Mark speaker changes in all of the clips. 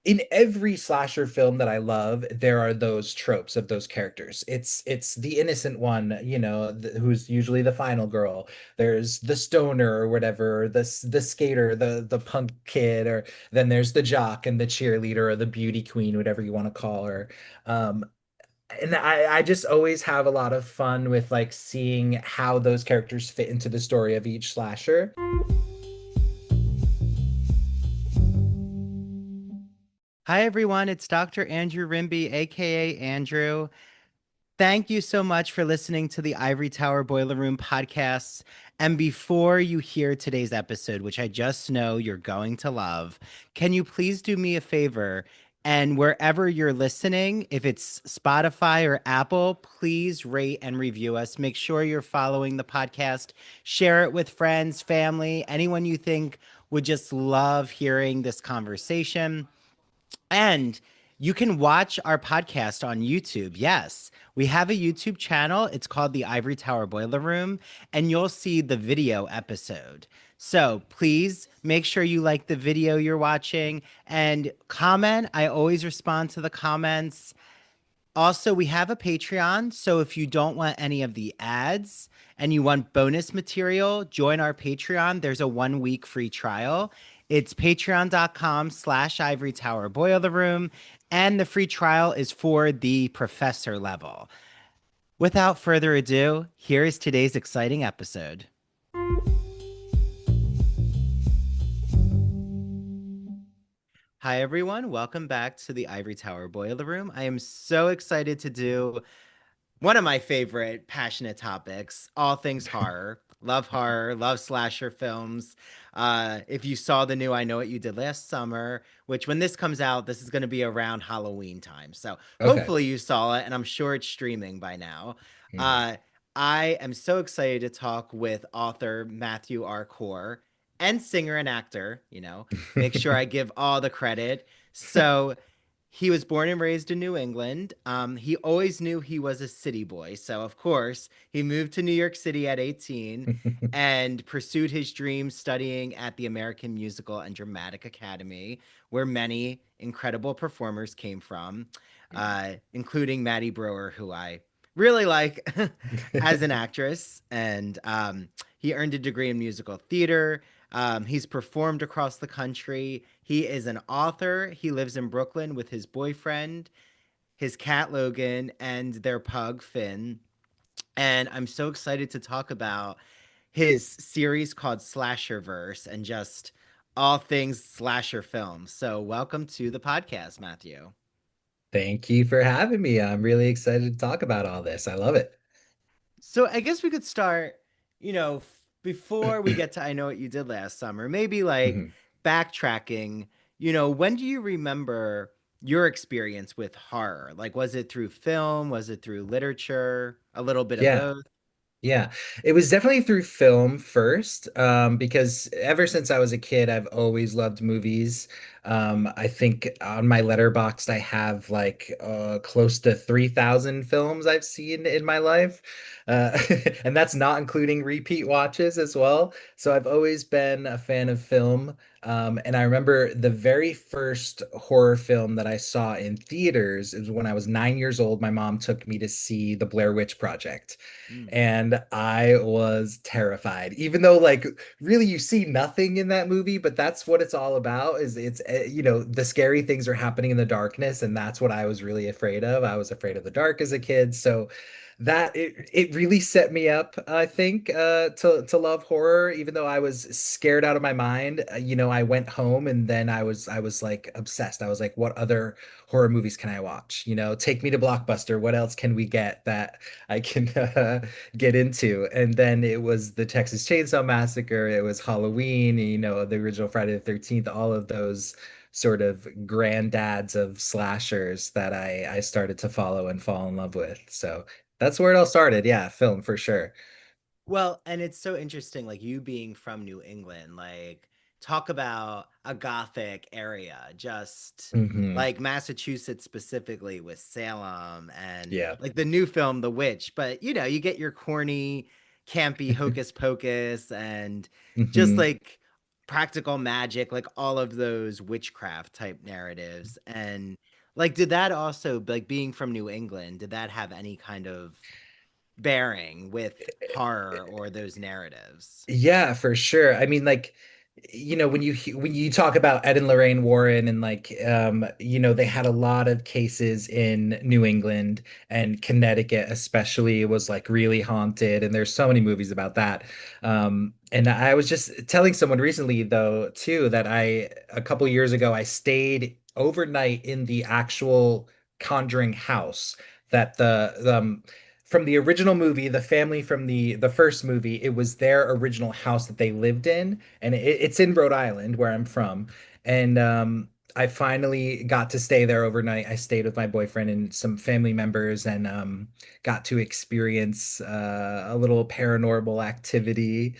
Speaker 1: In every slasher film that I love, there are those tropes of those characters. It's the innocent one, who's usually the final girl. There's the stoner or whatever, the skater, the punk kid, or then there's the jock and the cheerleader or the beauty queen, whatever you want to call her. Um, and I just always have a lot of fun with like seeing how those characters fit into the story of each slasher.
Speaker 2: Hi, everyone. It's Dr. Andrew Rimby, aka Andrew. Thank you so much for listening to the Ivory Tower Boiler Room podcasts. And before you hear today's episode, which I just know you're going to love, can you please do me a favor? And wherever you're listening, if it's Spotify or Apple, please rate and review us. Make sure you're following the podcast. Share it with friends, family, anyone you think would just love hearing this conversation. And you can watch our podcast on YouTube. Yes, we have a YouTube channel. It's called the Ivory Tower Boiler Room, and you'll see the video episode. So please make sure you like the video you're watching and comment. I always respond to the comments. Also, we have a Patreon. So if you don't want any of the ads and you want bonus material, join our Patreon. There's a 1 week free trial. It's patreon.com/Ivory Tower Boiler Room. And the free trial is for the professor level. Without further ado, here is today's exciting episode. Hi, everyone. Welcome back to the Ivory Tower Boiler Room. I am so excited to do one of my favorite passionate topics, all things horror, love slasher films. If you saw the new I Know What You Did Last Summer, which when this comes out, this is going to be around Halloween time. So
Speaker 1: Okay.
Speaker 2: hopefully you saw it, and I'm sure it's streaming by now.
Speaker 1: Mhm.
Speaker 2: Uh, I am so excited to talk with author Matthew R. Corr and singer and actor, make sure I give all the credit. So he was born and raised in New England. He always knew he was a city boy. So, of course, he moved to New York City at 18 and pursued his dreams studying at the American Musical and Dramatic Academy, where many incredible performers came from, including Maddie Brower, who I really like as an actress. And he earned a degree in musical theater. He's performed across the country. He is an author. He lives in Brooklyn with his boyfriend, his cat Logan, and their pug Finn. And I'm so excited to talk about his series called Slasherverse and just all things slasher films. So, welcome to the podcast, Matthew.
Speaker 1: Thank you for having me. I'm really excited to talk about all this. I love it.
Speaker 2: So I guess we could start, before we get to I Know What You Did Last Summer, maybe like
Speaker 1: Mhm.
Speaker 2: backtracking, when do you remember your experience with horror? Like, was it through film? Was it through literature? A little bit of
Speaker 1: Yeah.
Speaker 2: both?
Speaker 1: Yeah, it was definitely through film first, because ever since I was a kid, I've always loved movies. I think on my letterboxd, I have like close to 3,000 films I've seen in my life. Uh, and that's not including repeat watches as well. So I've always been a fan of film. And I remember the very first horror film that I saw in theaters is when I was 9 years old. My mom took me to see The Blair Witch Project.
Speaker 2: Mm.
Speaker 1: And I was terrified, even though like really you see nothing in that movie, but that's what it's all about is the scary things are happening in the darkness, and that's what I was really afraid of. I was afraid of the dark as a kid. So that it really set me up, I think, to love horror, even though I was scared out of my mind. I went home and then I was like obsessed. I was like, what other horror movies can I watch? Take me to Blockbuster. What else can we get that I can get into? And then it was the Texas Chainsaw Massacre, it was Halloween, the original Friday the 13th, all of those sort of granddads of slashers that I started to follow and fall in love with. So that's where it all started. Yeah, film for sure.
Speaker 2: Well, and it's so interesting, like you being from New England, like talk about a gothic area, just
Speaker 1: Hmm.
Speaker 2: like Massachusetts specifically with Salem and
Speaker 1: Yeah.
Speaker 2: like the new film, The Witch. But you get your corny, campy hocus pocus and just
Speaker 1: Hmm.
Speaker 2: like practical magic, like all of those witchcraft type narratives. And like, did that also, like being from New England, did that have any kind of bearing with horror or those narratives?
Speaker 1: Yeah, for sure. I mean, like, when when you talk about Ed and Lorraine Warren and like, they had a lot of cases in New England and Connecticut, especially, was like really haunted, and there's so many movies about that. And I was just telling someone recently, though, too, that a couple years ago, I stayed overnight in the actual Conjuring house that from the original movie, the family from the first movie, it was their original house that they lived in, and it's in Rhode Island, where I'm from. And I finally got to stay there overnight. I stayed with my boyfriend and some family members, and got to experience a little paranormal activity.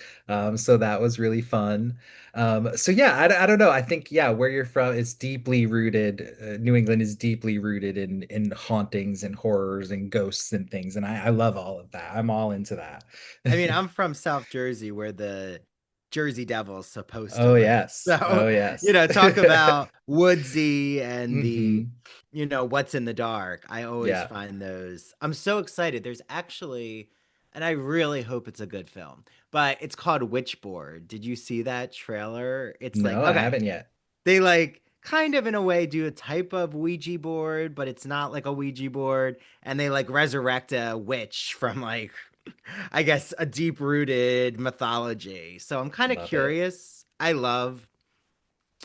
Speaker 1: So that was really fun. So yeah, I don't know. I think, yeah, where you're from is deeply rooted. New England is deeply rooted in hauntings and horrors and ghosts and things, and I love all of that. I'm all into that.
Speaker 2: I mean, I'm from South Jersey where the Jersey Devil's supposed to
Speaker 1: Oh
Speaker 2: live.
Speaker 1: yes.
Speaker 2: So,
Speaker 1: Oh yes.
Speaker 2: talk about woodsy and the,
Speaker 1: Hmm.
Speaker 2: what's in the dark. I always
Speaker 1: Yeah.
Speaker 2: find those. I'm so excited. There's actually, and I really hope it's a good film, but it's called Witchboard. Did you see that trailer? It's like,
Speaker 1: No, I
Speaker 2: okay,
Speaker 1: haven't yet.
Speaker 2: they like kind of in a way do a type of Ouija board, but it's not like a Ouija board. And they like resurrect a witch from like, I guess, a deep rooted mythology. So I'm kind of
Speaker 1: Love it.
Speaker 2: curious. I love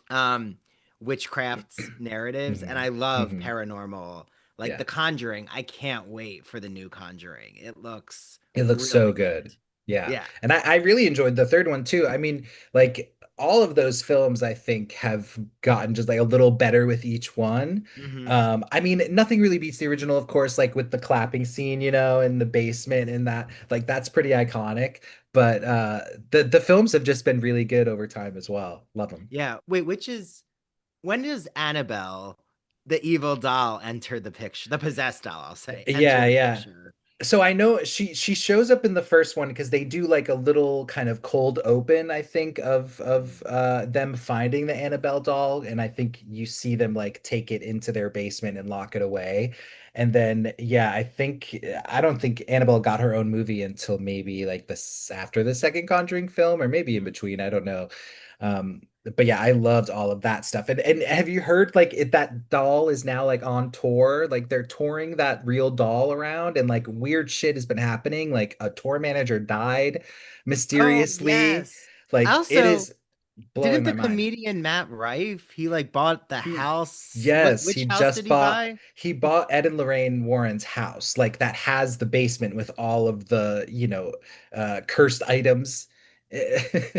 Speaker 2: um witchcraft narratives and
Speaker 1: Hmm.
Speaker 2: I love
Speaker 1: Hmm.
Speaker 2: paranormal. Like
Speaker 1: Yeah.
Speaker 2: The Conjuring, I can't wait for the new Conjuring. It looks
Speaker 1: It looks so
Speaker 2: really
Speaker 1: good.
Speaker 2: good.
Speaker 1: Yeah.
Speaker 2: Yeah.
Speaker 1: And I really enjoyed the third one too. I mean, like all of those films, I think, have gotten just like a little better with each one.
Speaker 2: Hmm.
Speaker 1: I mean, nothing really beats the original, of course, like with the clapping scene, in the basement and that, like that's pretty iconic. But the films have just been really good over time as well. Love them.
Speaker 2: Yeah. Wait, which is when does Annabelle, the evil doll, enter the picture? The possessed doll, I'll say,
Speaker 1: Yeah,
Speaker 2: enter the
Speaker 1: yeah.
Speaker 2: picture.
Speaker 1: So I know she shows up in the first one because they do like a little kind of cold open, I think, of them finding the Annabelle doll, and I think you see them like take it into their basement and lock it away. And then yeah, I don't think Annabelle got her own movie until maybe like this after the second Conjuring film, or maybe in between, I don't know. But yeah, I loved all of that stuff. And have you heard like that doll is now like on tour? Like they're touring that real doll around, and like weird shit has been happening. Like a tour manager died
Speaker 2: Oh,
Speaker 1: mysteriously.
Speaker 2: yes.
Speaker 1: Like it
Speaker 2: Also,
Speaker 1: is blowing
Speaker 2: didn't the
Speaker 1: my mind.
Speaker 2: comedian Matt Rife, he like bought the
Speaker 1: He
Speaker 2: house? What
Speaker 1: Yes,
Speaker 2: which house did he buy?
Speaker 1: he bought Ed and Lorraine Warren's house, like that has the basement with all of the, cursed items.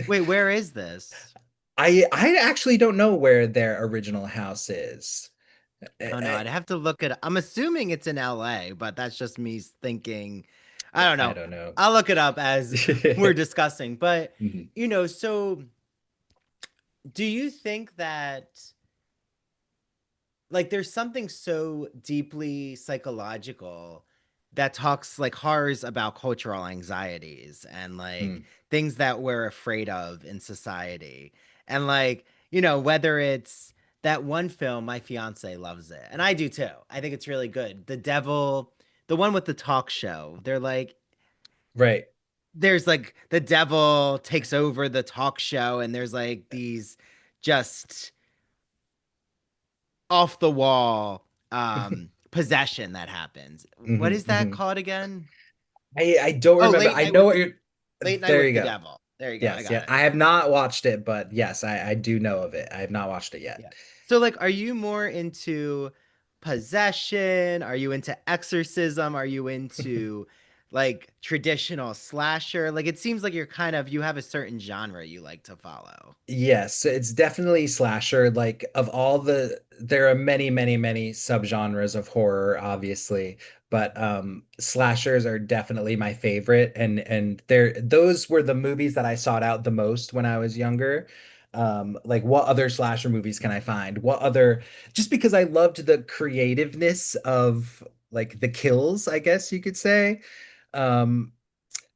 Speaker 2: Wait, where is this?
Speaker 1: I actually don't know where their original house is.
Speaker 2: Oh no,
Speaker 1: I,
Speaker 2: I'd have to look it up. I'm assuming it's in LA, but that's just me thinking. I don't
Speaker 1: I
Speaker 2: know.
Speaker 1: don't know.
Speaker 2: I'll look it up as we're discussing. But,
Speaker 1: Mhm.
Speaker 2: so do you think that like there's something so deeply psychological that talks like horrors about cultural anxieties and like
Speaker 1: Mm.
Speaker 2: things that we're afraid of in society. And like, whether it's that one film, my fiance loves it. And I do too. I think it's really good. The Devil, the one with the talk show. They're like,
Speaker 1: Right.
Speaker 2: there's like the devil takes over the talk show, and there's like these just off the wall possession that happens. What
Speaker 1: Hmm.
Speaker 2: is that
Speaker 1: Hmm.
Speaker 2: called again?
Speaker 1: I don't
Speaker 2: Oh,
Speaker 1: remember. I know what you're.
Speaker 2: Late night
Speaker 1: There
Speaker 2: with
Speaker 1: you
Speaker 2: the
Speaker 1: go.
Speaker 2: devil. There you go. I
Speaker 1: Yes,
Speaker 2: got
Speaker 1: yeah.
Speaker 2: it.
Speaker 1: I have not watched it, but yes, I do know of it. I have not watched it yet.
Speaker 2: Yeah. So like are you more into possession? Are you into exorcism? Are you into like traditional slasher? Like it seems like you have a certain genre you like to follow.
Speaker 1: Yes, it's definitely slasher. Like of all there are many, many, many subgenres of horror, obviously, but slashers are definitely my favorite. And those were the movies that I sought out the most when I was younger. Like what other slasher movies can I find? Just because I loved the creativeness of like the kills, I guess you could say. Um,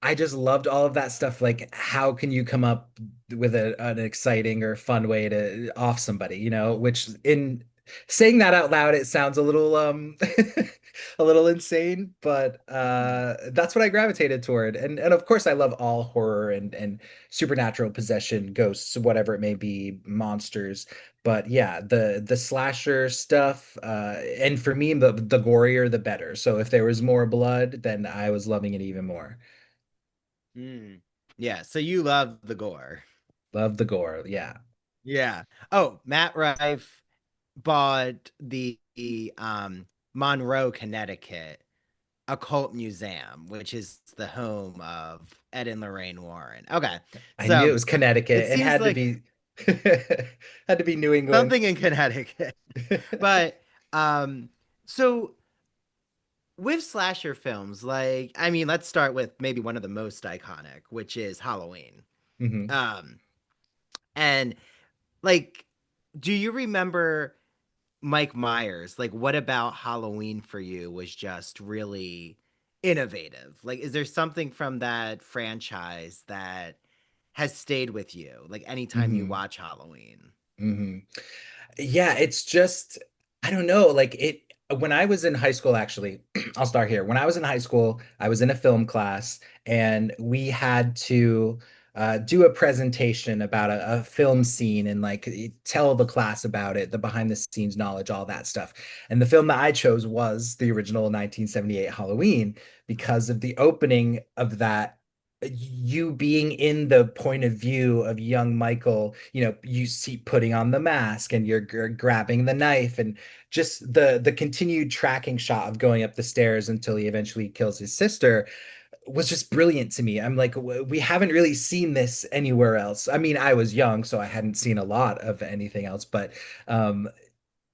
Speaker 1: I just loved all of that stuff. Like, how can you come up with an exciting or fun way to off somebody, which in saying that out loud, it sounds a little a little insane, but
Speaker 2: Mhm.
Speaker 1: that's what I gravitated toward. And of course I love all horror and supernatural possession, ghosts, whatever it may be, monsters. But yeah, the slasher stuff, and for me, the gorier the better. So if there was more blood, then I was loving it even more.
Speaker 2: Mm. Yeah, so you love the gore.
Speaker 1: Love the gore. Yeah.
Speaker 2: Yeah. Oh, Matt Rife bought the Monroe, Connecticut Occult Museum, which is the home of Ed and Lorraine Warren. Okay.
Speaker 1: I knew it
Speaker 2: So
Speaker 1: was
Speaker 2: it
Speaker 1: Connecticut. It
Speaker 2: seems
Speaker 1: had to
Speaker 2: like
Speaker 1: be had to be New England.
Speaker 2: something in Connecticut. But um so with slasher films, like I mean, let's start with maybe one of the most iconic, which is Halloween.
Speaker 1: Hmm.
Speaker 2: Um and like do you remember Mike Myers? Like what about Halloween for you was just really innovative? Like is there something from that franchise that has stayed with you like anytime you
Speaker 1: Hmm.
Speaker 2: watch Halloween?
Speaker 1: Hmm. Yeah, it's just, I don't know, like when I was in high school, actually, I'll start here. When I was in high school, I was in a film class and we had to do a presentation about a film scene and like tell the class about it, the behind the scenes knowledge, all that stuff. And the film that I chose was the original 1978 Halloween because of the opening of that, you being in the point of view of young Michael, you see putting on the mask and you're grabbing the knife, and just the continued tracking shot of going up the stairs until he eventually kills his sister was just brilliant to me. I'm like, we haven't really seen this anywhere else. I mean, I was young, so I hadn't seen a lot of anything else, but um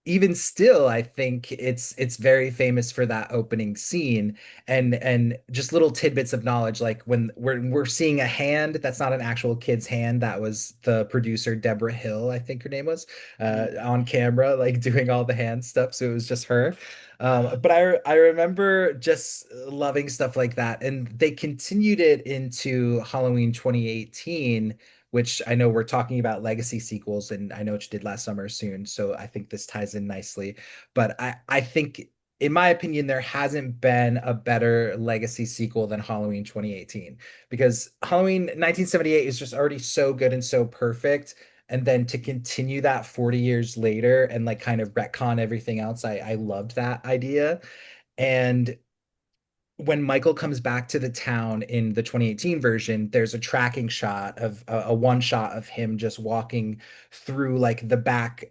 Speaker 1: even still, I think it's very famous for that opening scene and just little tidbits of knowledge, like when we're seeing a hand that's not an actual kid's hand. That was the producer Deborah Hill, I think her name was,
Speaker 2: Mm.
Speaker 1: on camera, like doing all the hand stuff. So it was just her.
Speaker 2: Ah,
Speaker 1: But I remember just loving stuff like that, and they continued it into Halloween 2018, which I know we're talking about legacy sequels, and I know what you did last summer soon. So I think this ties in nicely. But I think, in my opinion, there hasn't been a better legacy sequel than Halloween 2018, because Halloween 1978 is just already so good and so perfect. And then to continue that 40 years later and like kind of retcon everything else, I loved that idea. And when Michael comes back to the town in the 2018 version, there's a tracking shot of a one shot of him just walking through like the back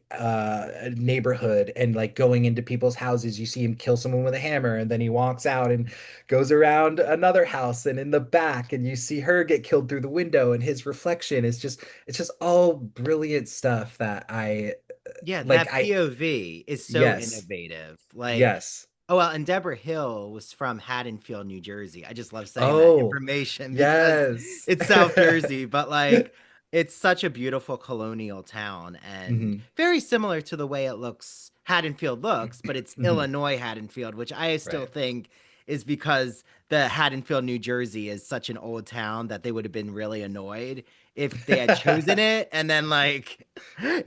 Speaker 1: neighborhood and like going into people's houses. You see him kill someone with a hammer, and then he walks out and goes around another house and in the back, and you see her get killed through the window, and his reflection is just, it's just all brilliant stuff that I
Speaker 2: yeah,
Speaker 1: like.
Speaker 2: that POV is so
Speaker 1: Yes,
Speaker 2: innovative. Like,
Speaker 1: yes.
Speaker 2: oh well, and Deborah Hill was from Haddonfield, New Jersey. I just love saying that
Speaker 1: Oh,
Speaker 2: information because
Speaker 1: yes.
Speaker 2: it's South Jersey, but like it's such a beautiful colonial town and
Speaker 1: Hmm.
Speaker 2: very similar to the way it looks Haddonfield looks, but it's
Speaker 1: Hmm.
Speaker 2: Illinois Haddonfield, which I still
Speaker 1: Right.
Speaker 2: think is because the Haddonfield, New Jersey is such an old town that they would have been really annoyed if they had chosen it and then like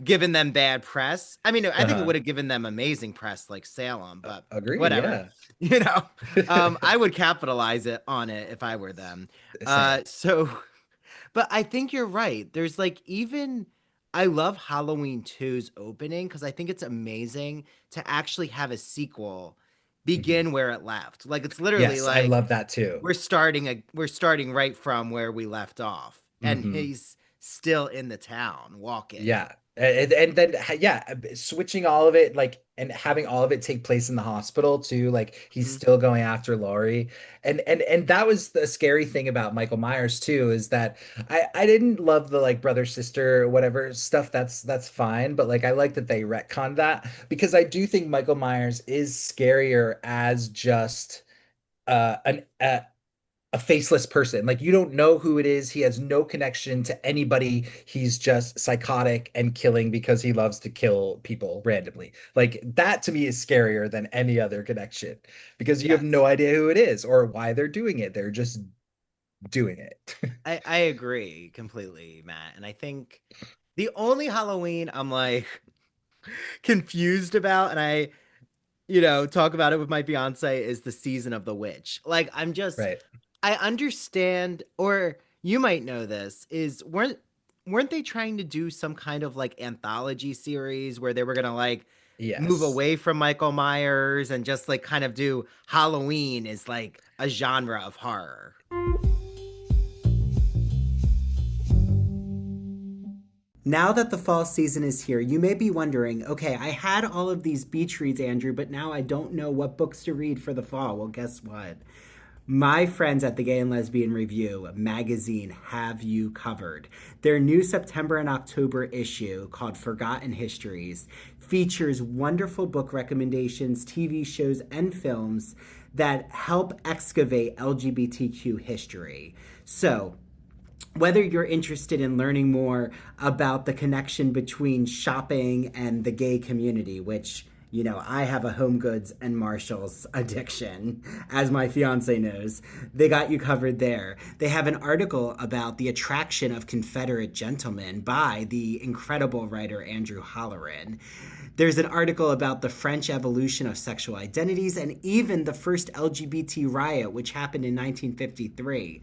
Speaker 2: given them bad press. I mean, I think it
Speaker 1: Uh-huh.
Speaker 2: would have given them amazing press like Salem, but
Speaker 1: Agree,
Speaker 2: whatever.
Speaker 1: yeah.
Speaker 2: You know, I would capitalize it on it if I were them.
Speaker 1: Same.
Speaker 2: So, but I think you're right. There's like even I love Halloween two's opening because I think it's amazing to actually have a sequel
Speaker 1: Hmm.
Speaker 2: begin where it left. Like it's literally
Speaker 1: Yes, I
Speaker 2: like
Speaker 1: love that too.
Speaker 2: we're starting right from where we left off, and
Speaker 1: Hmm.
Speaker 2: he's still in the town walking.
Speaker 1: Yeah. And then yeah, switching all of it, like, and having all of it take place in the hospital too, like he's
Speaker 2: Mhm.
Speaker 1: still going after Laurie. And that was the scary thing about Michael Myers too, is that I didn't love the like brother sister or whatever stuff. That's fine, but like I like that they retconned that, because I do think Michael Myers is scarier as just an a faceless person. Like, you don't know who it is. He has no connection to anybody. He's just psychotic and killing because he loves to kill people randomly. Like, that to me is scarier than any other connection, because you have
Speaker 2: Yes.
Speaker 1: no idea who it is or why they're doing it. They're just doing it.
Speaker 2: I agree completely, Matt. And I think the only Halloween I'm like confused about, and I, talk about it with my fiance, is the season of the witch. Like,
Speaker 1: Right.
Speaker 2: I understand, or you might know this, is weren't they trying to do some kind of like anthology series where they were gonna like move
Speaker 1: Yes.
Speaker 2: away from Michael Myers and just like kind of do Halloween as like a genre of horror? Now that the fall season is here, you may be wondering, okay, I had all of these beach reads, Andrew, but now I don't know what books to read for the fall. Well, guess what? My friends at the Gay and Lesbian Review magazine have you covered. Their new September and October issue, called Forgotten Histories, features wonderful book recommendations, TV shows, and films that help excavate LGBTQ history. So, whether you're interested in learning more about the connection between shopping and the gay community, which, I have a Home Goods and Marshalls addiction, as my fiance knows. They got you covered there. They have an article about the attraction of Confederate gentlemen by the incredible writer Andrew Holleran. There's an article about the French evolution of sexual identities and even the first LGBT riot, which happened in 1953.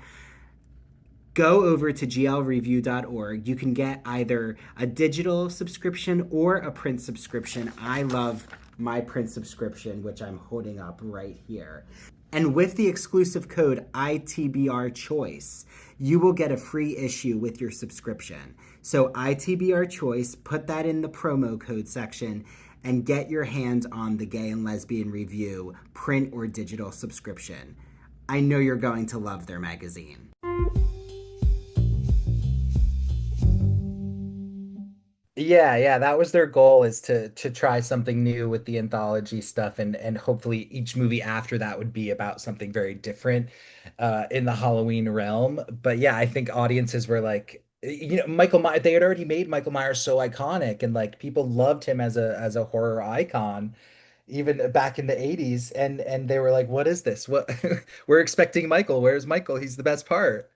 Speaker 2: Go over to glreview.org. You can get either a digital subscription or a print subscription. I love my print subscription, which I'm holding up right here. And with the exclusive code ITBR Choice, you will get a free issue with your subscription. So ITBR Choice, put that in the promo code section and get your hands on the Gay and Lesbian Review print or digital subscription. I know you're going to love their magazine.
Speaker 1: Yeah, yeah, that was their goal, is to try something new with the anthology stuff, and hopefully each movie after that would be about something very different in the Halloween realm. But yeah, I think audiences were like, Michael Myers, they had already made Michael Myers so iconic, and like people loved him as a horror icon even back in the 80s, and they were like, what is this? What we're expecting Michael. Where's Michael? He's the best part.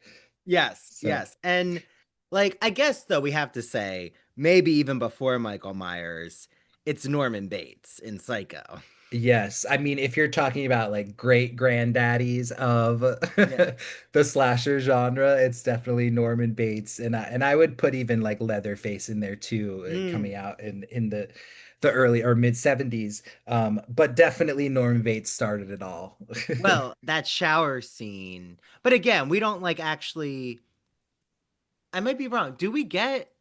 Speaker 2: Yes,
Speaker 1: So
Speaker 2: yes. And like I guess though we have to say maybe even before Michael Myers, it's Norman Bates in Psycho.
Speaker 1: yes, I mean, if you're talking about like great granddaddies of
Speaker 2: Yeah.
Speaker 1: the slasher genre, it's definitely Norman Bates, and I would put even like Leatherface in there too,
Speaker 2: Mm.
Speaker 1: coming out in the early or mid 70s. But definitely Norman Bates started it all.
Speaker 2: Well, that shower scene. But again, we don't like actually I might be wrong. Do we get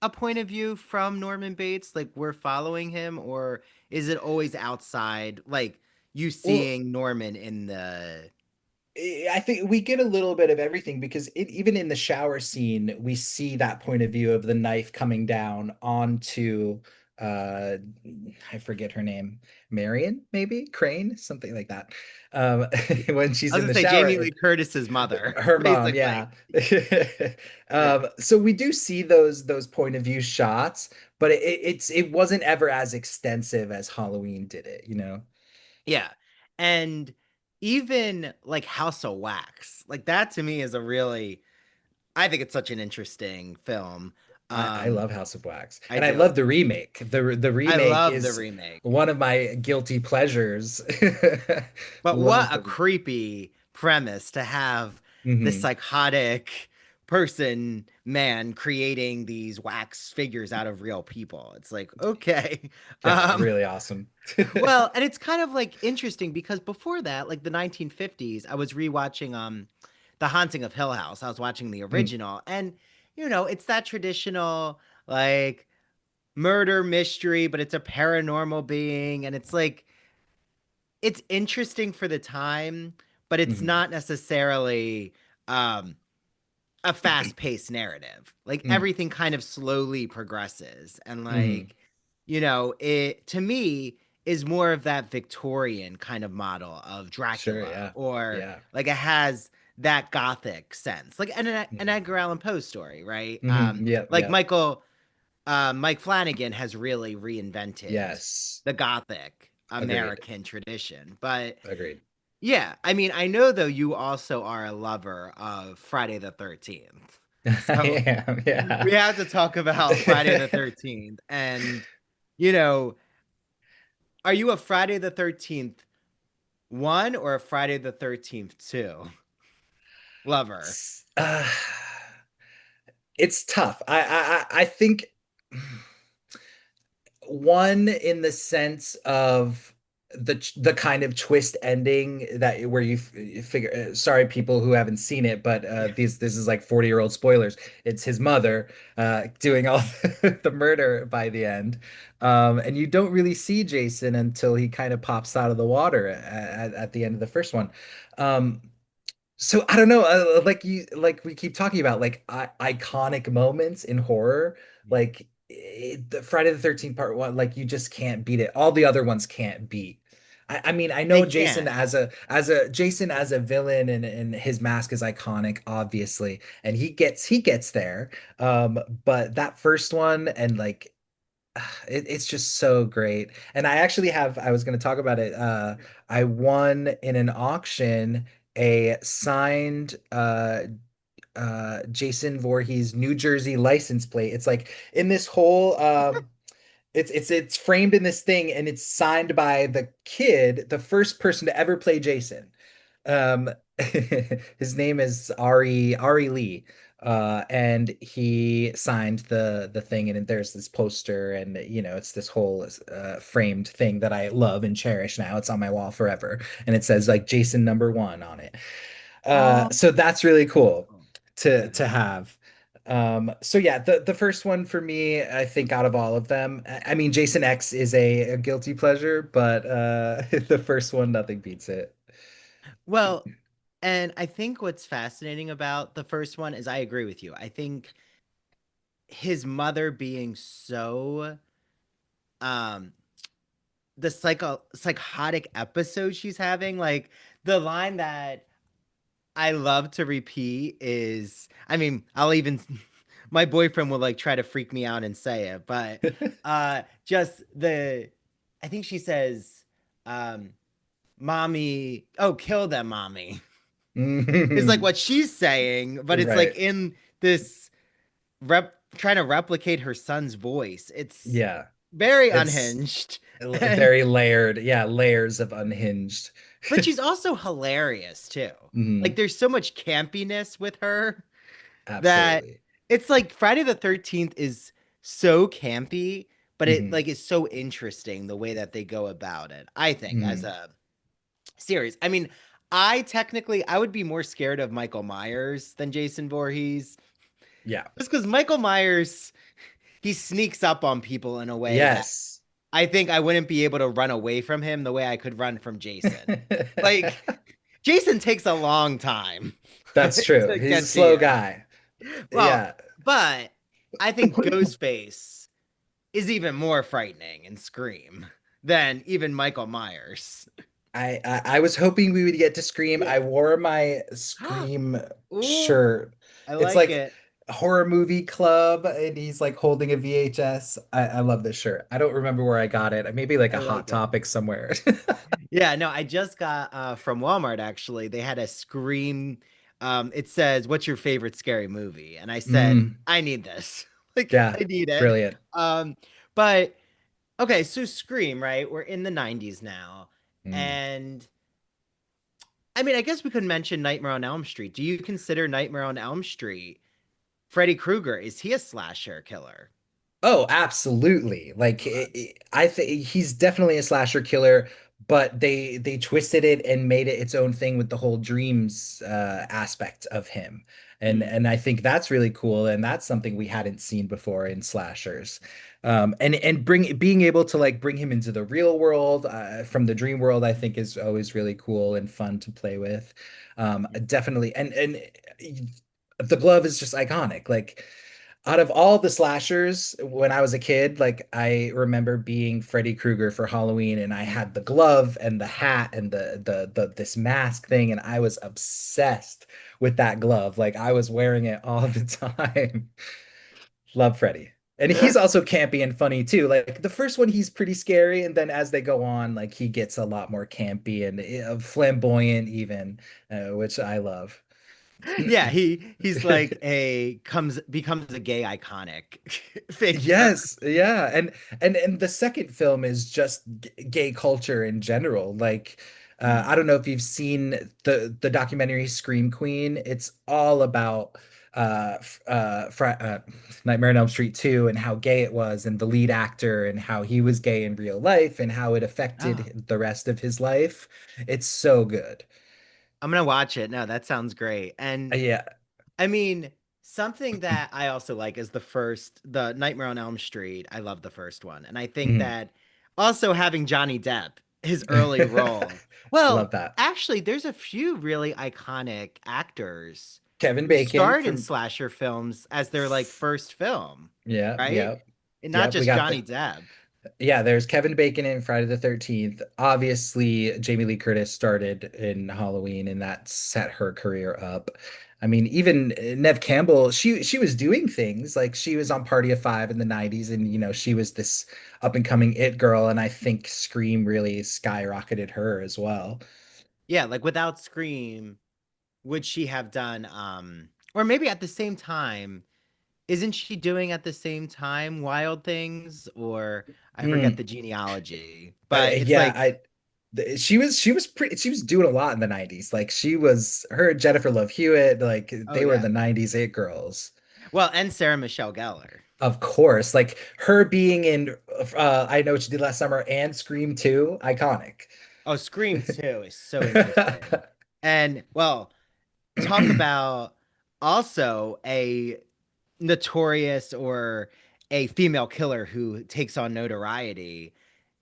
Speaker 2: a point of view from Norman Bates? Like we're following him, or is it always outside like you
Speaker 1: Well,
Speaker 2: seeing Norman in the
Speaker 1: I think we get a little bit of everything because even in the shower scene, we see that point of view of the knife coming down onto uh I forget her name, Marion, maybe Crane, something like that. Um when she's
Speaker 2: I was
Speaker 1: in
Speaker 2: gonna
Speaker 1: the
Speaker 2: say
Speaker 1: shower,
Speaker 2: Jamie Lee Curtis's mother,
Speaker 1: her mom,
Speaker 2: basically.
Speaker 1: yeah.
Speaker 2: Yeah.
Speaker 1: So we do see those point of view shots, but it wasn't ever as extensive as Halloween did it.
Speaker 2: Yeah. And even like House of Wax, like that to me is a really, I think it's such an interesting film.
Speaker 1: I
Speaker 2: Um,
Speaker 1: love House of Wax,
Speaker 2: I
Speaker 1: and I
Speaker 2: do.
Speaker 1: love the remake. The
Speaker 2: I
Speaker 1: remake
Speaker 2: love the
Speaker 1: is
Speaker 2: remake.
Speaker 1: one of my guilty pleasures.
Speaker 2: But what
Speaker 1: Love
Speaker 2: a
Speaker 1: the.
Speaker 2: creepy premise to have this
Speaker 1: Hmm.
Speaker 2: psychotic person, man, creating these wax figures out of real people. It's like, okay.
Speaker 1: Yeah,
Speaker 2: Um,
Speaker 1: really awesome.
Speaker 2: well, and it's kind of like interesting because before that, like the 1950s, I was rewatching The Haunting of Hill House. I was watching the
Speaker 1: Mm,
Speaker 2: original, and it's that traditional like murder mystery, but it's a paranormal being, and it's like it's interesting for the time, but it's
Speaker 1: mhm,
Speaker 2: not necessarily um a fast-paced narrative. Like
Speaker 1: mm,
Speaker 2: everything kind of slowly progresses and
Speaker 1: mhm.
Speaker 2: like it to me is more of that Victorian kind of model of
Speaker 1: Sure,
Speaker 2: Dracula
Speaker 1: yeah,
Speaker 2: or
Speaker 1: yeah.
Speaker 2: like it has that gothic sense. Like an
Speaker 1: Mm,
Speaker 2: Edgar Allan Poe story, right?
Speaker 1: yep,
Speaker 2: Like
Speaker 1: yep.
Speaker 2: Mike Flanagan has really reinvented
Speaker 1: Yes,
Speaker 2: the gothic
Speaker 1: agreed,
Speaker 2: American tradition. But
Speaker 1: agreed.
Speaker 2: Yeah, I mean, I know though you also are a lover of Friday the 13th. So
Speaker 1: I am,
Speaker 2: we
Speaker 1: yeah.
Speaker 2: have to talk about Friday the 13th. And, you know, are you a Friday the 13th one or a Friday the 13th two lover?
Speaker 1: Uh, it's tough. I think one in the sense of the kind of twist ending that where you figure sorry people who haven't seen it, but this is like 40-year-old spoilers. It's his mother doing all the murder by the end. And you don't really see Jason until he kind of pops out of the water at the end of the first one. um so I don't know, like we keep talking about like iconic moments in horror, like the Friday the 13th part one, like you just can't beat it. All the other ones can't beat. I mean, I
Speaker 2: They
Speaker 1: know Jason
Speaker 2: can't.
Speaker 1: as a Jason as a villain, and his mask is iconic, obviously, and he gets there. But that first one and like it's just so great. And I was going to talk about it. I won in an auction a signed Jason Voorhees New Jersey license plate. It's like in this whole it's framed in this thing, and it's signed by the kid, the first person to ever play Jason. Um, his name is Ari Lee. And he signed the thing, and there's this poster, and it's this whole framed thing that I love and cherish now. It's on my wall forever, and it says like Jason number one on it.
Speaker 2: Oh,
Speaker 1: So that's really cool
Speaker 2: yeah.
Speaker 1: to have. So yeah, the first one for me, I think out of all of them, I mean, Jason X is a guilty pleasure, but the first one, nothing beats it.
Speaker 2: Well, and I think what's fascinating about the first one is I agree with you. I think his mother being so um the psychotic episode she's having, like the line that I love to repeat is, I mean, I'll even my boyfriend will like try to freak me out and say it, but just the I think she says mommy, oh, kill them, mommy. Is like
Speaker 1: Mhm.
Speaker 2: what she's saying, but it's like
Speaker 1: Right.
Speaker 2: in this trying to replicate her son's voice. It's
Speaker 1: Yeah.
Speaker 2: very
Speaker 1: It's
Speaker 2: unhinged. And
Speaker 1: very layered. Yeah, layers of unhinged.
Speaker 2: but she's also hilarious too. Like
Speaker 1: Mhm.
Speaker 2: there's so much campiness with her that
Speaker 1: Absolutely.
Speaker 2: it's like Friday the 13th is so campy, but it
Speaker 1: Hmm.
Speaker 2: like is so interesting the way that they go about it. I think as
Speaker 1: Hmm.
Speaker 2: a series. I mean, I would be more scared of Michael Myers than Jason Voorhees.
Speaker 1: Yeah.
Speaker 2: Just because Michael Myers, he sneaks up on people in a way that
Speaker 1: Yes.
Speaker 2: I think I wouldn't be able to run away from him the way I could run from Jason. Like, Jason takes a long time
Speaker 1: That's true.
Speaker 2: to
Speaker 1: He's a
Speaker 2: get to
Speaker 1: slow
Speaker 2: you.
Speaker 1: guy.
Speaker 2: Well,
Speaker 1: Yeah.
Speaker 2: but I think Ghostface is even more frightening in Scream than even Michael Myers.
Speaker 1: I was hoping we would get to Scream. I wore my Scream
Speaker 2: Ooh,
Speaker 1: shirt.
Speaker 2: I
Speaker 1: It's
Speaker 2: like
Speaker 1: like
Speaker 2: it.
Speaker 1: a horror movie club, and he's like holding a VHS. I love this shirt. I don't remember where I got it. Maybe like
Speaker 2: I
Speaker 1: a Hot
Speaker 2: like it.
Speaker 1: Topic somewhere.
Speaker 2: Yeah, no, I just got from Walmart actually. They had a Scream. It says, "What's your favorite scary movie?" And I said,
Speaker 1: Mm,
Speaker 2: "I need this. Like,
Speaker 1: yeah,
Speaker 2: I need it."
Speaker 1: brilliant.
Speaker 2: Um, but okay, so Scream, right? We're in the '90s now,
Speaker 1: Mm.
Speaker 2: and I mean, I guess we could mention Nightmare on Elm Street. Do you consider Nightmare on Elm Street Freddy Krueger? Is he a slasher killer?
Speaker 1: Oh, absolutely. Like
Speaker 2: Okay.
Speaker 1: I think he's definitely a slasher killer, but they twisted it and made it its own thing with the whole dreams aspect of him.
Speaker 2: Mm,
Speaker 1: And I think that's really cool, and that's something we hadn't seen before in slashers. And being able to like bring him into the real world from the dream world, I think is always really cool and fun to play with. Definitely. And the glove is just iconic. Like out of all the slashers, when I was a kid, like I remember being Freddy Krueger for Halloween, and I had the glove and the hat and the this mask thing, and I was obsessed with that glove. Like I was wearing it all the time. Love Freddy. And he's also campy and funny too. Like the first one, he's pretty scary, and then as they go on, like he gets a lot more campy and flamboyant, even, which I love.
Speaker 2: Yeah, he's like a comes becomes a gay iconic figure.
Speaker 1: Yes, yeah, and the second film is just gay culture in general. Like, I
Speaker 2: Mm.
Speaker 1: don't know if you've seen the documentary Scream Queen. It's all about Nightmare on Elm Street 2 and how gay it was, and the lead actor and how he was gay in real life and how it
Speaker 2: Oh,
Speaker 1: affected the rest of his life. It's so good.
Speaker 2: I'm gonna watch it. No, that sounds great. And
Speaker 1: Yeah.
Speaker 2: I mean, something that I also like is the Nightmare on Elm Street. I love the first one. And I think
Speaker 1: Mhm.
Speaker 2: that also having Johnny Depp, his early role. Well,
Speaker 1: Love that.
Speaker 2: actually, there's a few really iconic actors
Speaker 1: Kevin
Speaker 2: who
Speaker 1: Bacon
Speaker 2: starred in
Speaker 1: from
Speaker 2: slasher films as their like first film,
Speaker 1: yeah,
Speaker 2: right?
Speaker 1: yeah.
Speaker 2: And not
Speaker 1: Yep, we
Speaker 2: just
Speaker 1: got
Speaker 2: Johnny
Speaker 1: the
Speaker 2: Depp.
Speaker 1: yeah, there's Kevin Bacon in Friday the 13th. Obviously, Jamie Lee Curtis started in Halloween and that set her career up. I mean, even Nev Campbell, she was doing things like she was on Party of Five in the 90s and she was this up and coming it girl and I think Scream really skyrocketed her as well.
Speaker 2: Yeah, like without Scream, would she have done or maybe at the same time, isn't she doing at the same time Wild Things or I forget
Speaker 1: Mm.
Speaker 2: the genealogy, but it's
Speaker 1: Yeah,
Speaker 2: like,
Speaker 1: she was doing a lot in the 90s. Like she was her and Jennifer Love Hewitt, like
Speaker 2: oh
Speaker 1: they were
Speaker 2: yeah.
Speaker 1: the 90s it girls.
Speaker 2: Well, and Sarah Michelle Gellar.
Speaker 1: Of course, like her being in I Know What You Did Last Summer and Scream 2, iconic.
Speaker 2: Oh, Scream 2 is so interesting. And well, talk about also a notorious or a female killer who takes on notoriety.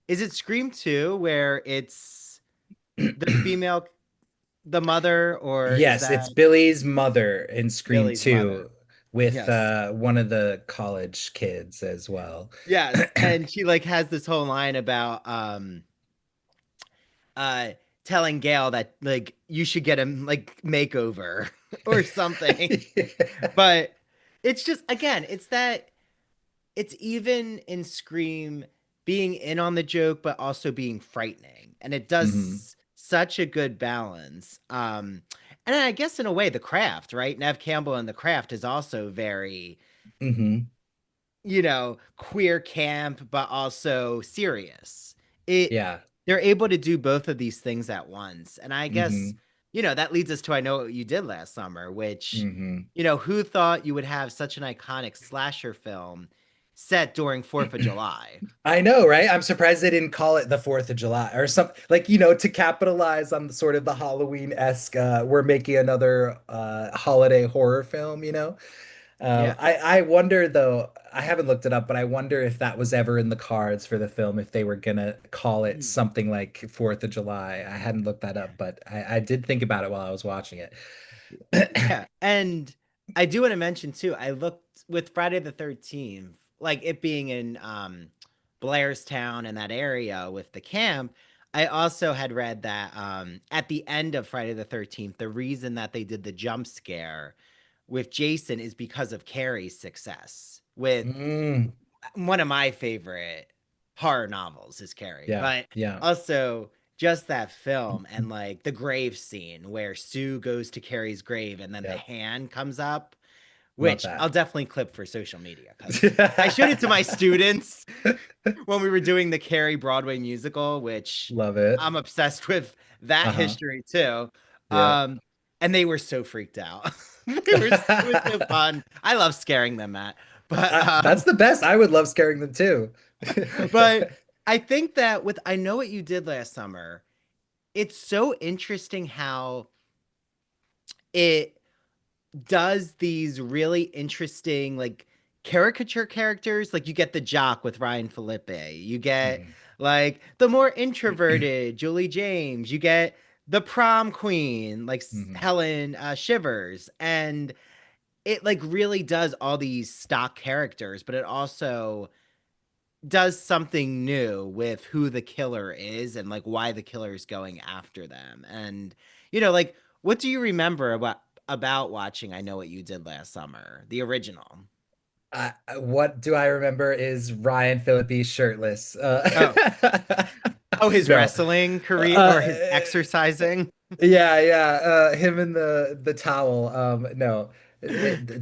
Speaker 2: Is it Scream 2 where it's the female, the mother, or is
Speaker 1: Yes, it's
Speaker 2: that
Speaker 1: Billy's mother in Scream
Speaker 2: Billy's mother?
Speaker 1: 2 with
Speaker 2: Yes.
Speaker 1: one of the college kids as well.
Speaker 2: Yes. And she like has this whole line about uh telling Gail that like you should get a like makeover or something. But it's just again, it's that it's even in Scream being in on the joke, but also being frightening. And it
Speaker 1: hmm
Speaker 2: does such a good balance. And I guess in a way, the craft, right? Nev Campbell and the craft is also very,
Speaker 1: hmm
Speaker 2: queer camp, but also serious. It
Speaker 1: Yeah.
Speaker 2: they're able to do both of these things at once. And I guess,
Speaker 1: hmm
Speaker 2: that leads us to I Know What You Did Last Summer, which,
Speaker 1: hmm
Speaker 2: who thought you would have such an iconic slasher film set during 4th of July?
Speaker 1: I know, right? I'm surprised they didn't call it the 4th of July or something like, to capitalize on the sort of the Halloween-esque, we're making another holiday horror film, you know?
Speaker 2: Yeah.
Speaker 1: I wonder though, I haven't looked it up, but I wonder if that was ever in the cards for the film, if they were gonna call it
Speaker 2: Hmm.
Speaker 1: something like 4th of July. I hadn't looked that up, but I did think about it while I was watching it.
Speaker 2: Yeah. And I do want to mention too, I looked with Friday the 13th, like it being in Blairstown and that area with the camp. I also had read that at the end of Friday the 13th, the reason that they did the jump scare with Jason is because of Carrie's success with
Speaker 1: Mm,
Speaker 2: one of my favorite horror novels is Carrie,
Speaker 1: yeah,
Speaker 2: but
Speaker 1: yeah,
Speaker 2: also just that film and like the grave scene where Sue goes to Carrie's grave and then the
Speaker 1: yeah.
Speaker 2: hand comes up,
Speaker 1: Love
Speaker 2: which I'll
Speaker 1: that.
Speaker 2: definitely clip for social media because I showed it to my students when we were doing the Carrie Broadway musical, which
Speaker 1: Love it.
Speaker 2: I'm obsessed with that
Speaker 1: Uh-huh.
Speaker 2: history too.
Speaker 1: Yeah.
Speaker 2: And they were so freaked out. It was so fun. I love scaring them, Matt. But
Speaker 1: That's the best. I would love scaring them too.
Speaker 2: but I think that with I Know What You Did Last Summer, it's so interesting how it does these really interesting like caricature characters. Like you get the jock with Ryan Felipe, you get
Speaker 1: Mhm.
Speaker 2: like the more introverted Julie James, you get the prom queen like
Speaker 1: Mhm.
Speaker 2: Helen Shivers, and it like really does all these stock characters, but it also does something new with who the killer is and like why the killer is going after them. And like what do you remember about watching I Know What You Did Last Summer, the original?
Speaker 1: What do I remember is Ryan Phillippe shirtless.
Speaker 2: Oh, oh, his
Speaker 1: No.
Speaker 2: wrestling career
Speaker 1: Uh,
Speaker 2: or his exercising,
Speaker 1: yeah, yeah. Him and the towel. No.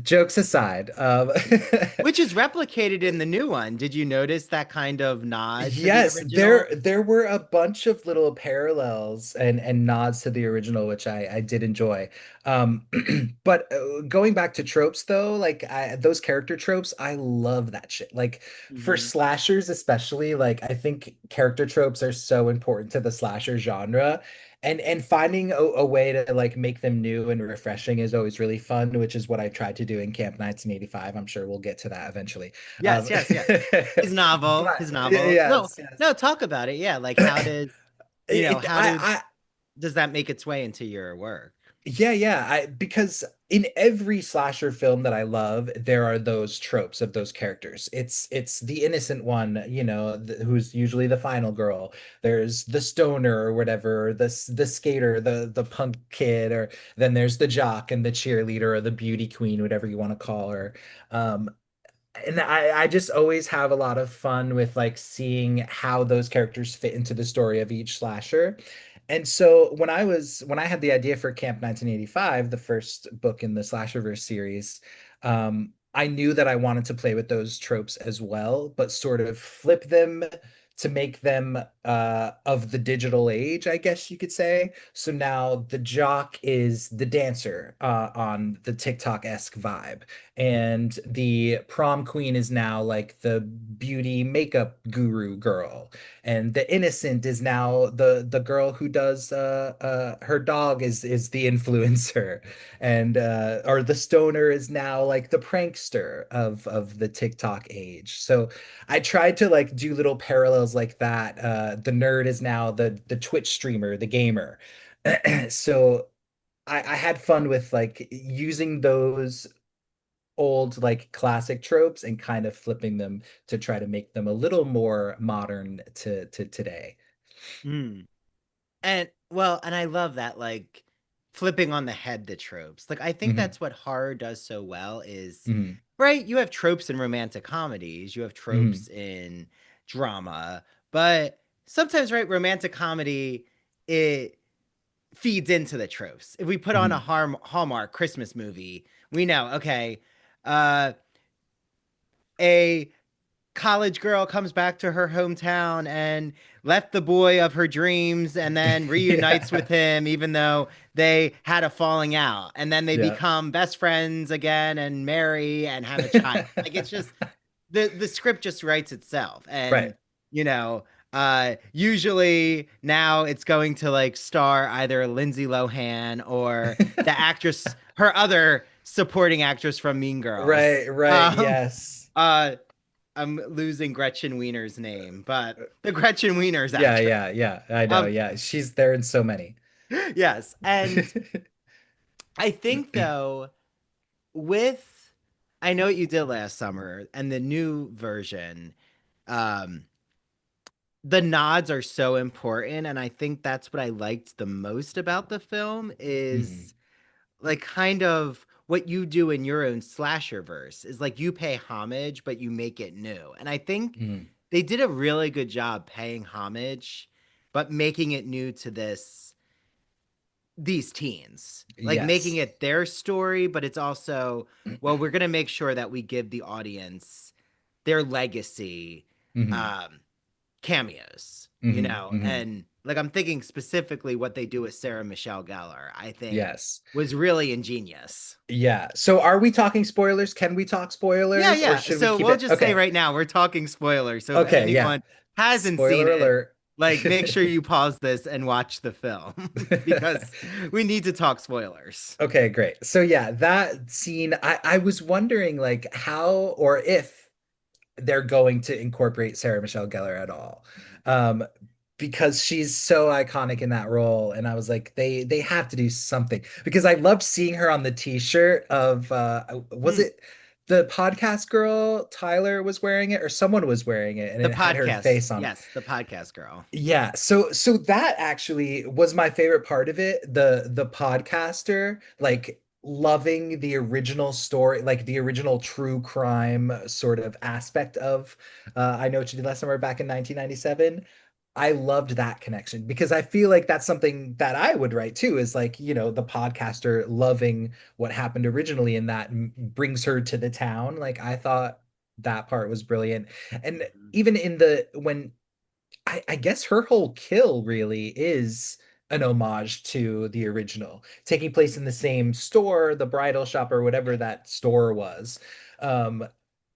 Speaker 1: Jokes aside.
Speaker 2: which is replicated in the new one. Did you notice that kind of nod to the
Speaker 1: Yes,
Speaker 2: original?
Speaker 1: there were a bunch of little parallels and nods to the original, which I did enjoy. Um, but going back to tropes though, like those character tropes, I love that shit. Like for
Speaker 2: Hmm.
Speaker 1: slashers especially, like I think character tropes are so important to the slasher genre. And finding a way to like make them new and refreshing is always really fun, which is what I tried to do in Camp 1985. I'm sure we'll get to that eventually.
Speaker 2: Yes,
Speaker 1: Um,
Speaker 2: yes, yes. His novel,
Speaker 1: but
Speaker 2: his novel. No,
Speaker 1: yes, yes.
Speaker 2: no, talk about it. Yeah, like how did, how
Speaker 1: I
Speaker 2: does that make its way into your work?
Speaker 1: yeah, yeah. Because in every slasher film that I love, there are those tropes of those characters. It's the innocent one, who's usually the final girl. There's the stoner or whatever, the skater, the punk kid, or then there's the jock and the cheerleader or the beauty queen, whatever you want to call her. Um, and I just always have a lot of fun with like seeing how those characters fit into the story of each slasher. And so when I had the idea for Camp 1985, the first book in the Slasherverse series, I knew that I wanted to play with those tropes as well, but sort of flip them to make them of the digital age, I guess you could say. So now the jock is the dancer on the TikTok-esque vibe, and the prom queen is now like the beauty makeup guru girl, and the innocent is now the girl who does her dog is the influencer, and or the stoner is now like the prankster of the TikTok age. So I tried to like do little parallels like that. The nerd is now the Twitch streamer, the gamer. So I had fun with like using those old like classic tropes and kind of flipping them to try to make them a little more modern to today.
Speaker 2: Mm. And well, and I love that, like flipping on the head the tropes. Like I think
Speaker 1: Hmm.
Speaker 2: that's what horror does so well is
Speaker 1: Hmm.
Speaker 2: right, you have tropes in romantic comedies, you have
Speaker 1: Hmm.
Speaker 2: tropes in drama, but sometimes right, romantic comedy it feeds into the tropes. If we put on a
Speaker 1: Hmm.
Speaker 2: Hallmark Christmas movie, we know, okay, uh a college girl comes back to her hometown and left the boy of her dreams and then reunites with
Speaker 1: Yeah.
Speaker 2: him even though they had a falling out and then they
Speaker 1: Yeah.
Speaker 2: become best friends again and marry and have a child. Like it's just the script just writes itself.
Speaker 1: Right.
Speaker 2: And you know usually now it's going to like star either Lindsay Lohan or the actress, her other supporting actress from Mean Girls.
Speaker 1: Right, right,
Speaker 2: um
Speaker 1: yes.
Speaker 2: uh I'm losing Gretchen Wiener's name, but the Gretchen Wiener's
Speaker 1: Yeah,
Speaker 2: actress.
Speaker 1: yeah, yeah. I know.
Speaker 2: Um,
Speaker 1: Yeah. She's there in so many.
Speaker 2: yes, and I think though with I know what you did last summer and the new version, um, the nods are so important, and I think that's what I liked the most about the film
Speaker 1: Hmm.
Speaker 2: is like kind of what you do in your own slasher verse is like you pay homage but you make it new, and I think
Speaker 1: Hmm.
Speaker 2: they did a really good job paying homage but making it new to these teens, like making
Speaker 1: Yes.
Speaker 2: it their story, but it's also, well, we're going to make sure that we give the audience their legacy
Speaker 1: Hmm.
Speaker 2: um cameos,
Speaker 1: Hmm. Hmm.
Speaker 2: and like I'm thinking specifically what they do with Sarah Michelle Gellar, I think
Speaker 1: Yes.
Speaker 2: was really ingenious.
Speaker 1: Yeah. So are we talking spoilers? Can we talk
Speaker 2: Yeah,
Speaker 1: spoilers or
Speaker 2: yeah.
Speaker 1: should we
Speaker 2: So
Speaker 1: keep
Speaker 2: we'll
Speaker 1: it?
Speaker 2: just say
Speaker 1: Okay.
Speaker 2: right now we're talking spoilers. So if
Speaker 1: Okay, yeah.
Speaker 2: anyone hasn't seen
Speaker 1: Spoiler
Speaker 2: it,
Speaker 1: alert.
Speaker 2: like make sure you pause this and watch the film because we need to talk spoilers.
Speaker 1: Okay, great. So yeah, that scene, I was wondering like how or if they're going to incorporate Sarah Michelle Gellar at all. Um, because she's so iconic in that role. And I was like, they have to do something because I loved seeing her on the t-shirt of was
Speaker 2: Mm,
Speaker 1: it the podcast girl Tyler was wearing it or someone was wearing it and
Speaker 2: the
Speaker 1: it had her
Speaker 2: podcast,
Speaker 1: face on it.
Speaker 2: yes, the podcast girl.
Speaker 1: Yeah, so that actually was my favorite part of it. The podcaster, like loving the original story, like the original true crime sort of aspect of I Know What You Did Last Summer back in 1997. I loved that connection because I feel like that's something that I would write too, is like, the podcaster loving what happened originally and that brings her to the town. Like I thought that part was brilliant. And
Speaker 2: Mhm.
Speaker 1: even in the when I guess her whole kill really is an homage to the original, taking place in the same store, the bridal shop or whatever
Speaker 2: Yes.
Speaker 1: that store was. Um,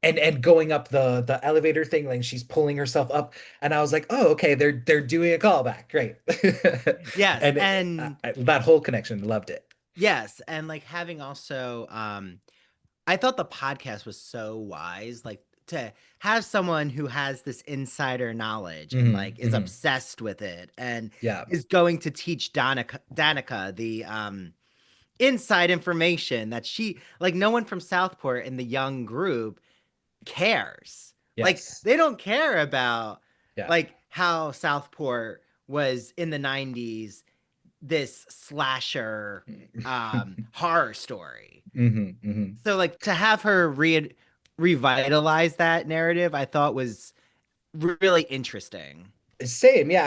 Speaker 1: and going up the elevator thing, like she's pulling herself up, and I was like, oh, okay, they're doing a callback, great.
Speaker 2: Yes,
Speaker 1: And
Speaker 2: and
Speaker 1: that whole connection, loved it.
Speaker 2: yes, and like having also I thought the podcast was so wise, like to have someone who has this insider knowledge and
Speaker 1: Hmm.
Speaker 2: like is
Speaker 1: Hmm.
Speaker 2: obsessed with it and
Speaker 1: Yeah.
Speaker 2: is going to teach Danica the inside information that she like no one from Southport in the young group cares. Like
Speaker 1: Yes.
Speaker 2: they don't care about
Speaker 1: Yeah.
Speaker 2: like how Southport was in the 90s this slasher horror story.
Speaker 1: Hmm. Hmm.
Speaker 2: So like to have her revitalize that narrative, I thought was really interesting.
Speaker 1: Same, yeah.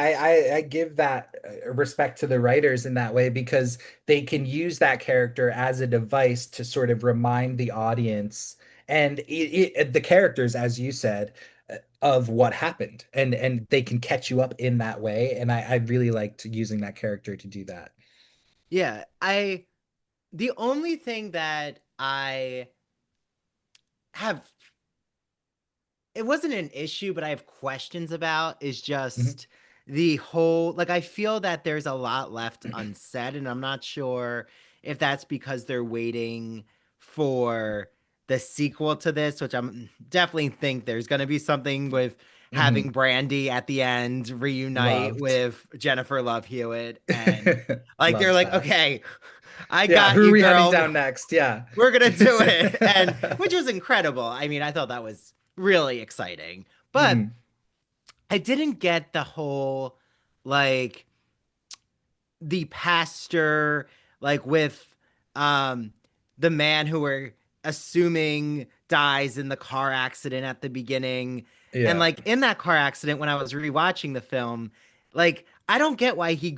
Speaker 1: I give that respect to the writers in that way because they can use that character as a device to sort of remind the audience and the characters, as you said, of what happened, and they can catch you up in that way. And I really liked using that character to do that.
Speaker 2: Yeah, I the only thing that I have it wasn't an issue, but I have questions about is
Speaker 1: Mhm.
Speaker 2: just the whole like I feel that there's a lot left unsaid, and I'm not sure if that's because they're waiting for the sequel to this, which I'm definitely think there's going to be something with having
Speaker 1: Mhm.
Speaker 2: Brandy at the end reunite
Speaker 1: Loved.
Speaker 2: with Jennifer Love Hewitt, and like they're
Speaker 1: Loved
Speaker 2: like,
Speaker 1: that.
Speaker 2: okay, I
Speaker 1: Yeah,
Speaker 2: got
Speaker 1: who are
Speaker 2: you,
Speaker 1: we hunting
Speaker 2: girl.
Speaker 1: down next? Yeah.
Speaker 2: We're gonna do it, and which was incredible. I mean, I thought that was really exciting, but
Speaker 1: Mhm.
Speaker 2: I didn't get the whole like the pastor like with um the man who we're assuming dies in the car accident at the beginning. And
Speaker 1: Yeah.
Speaker 2: like in that car accident when I was rewatching the film, like I don't get why he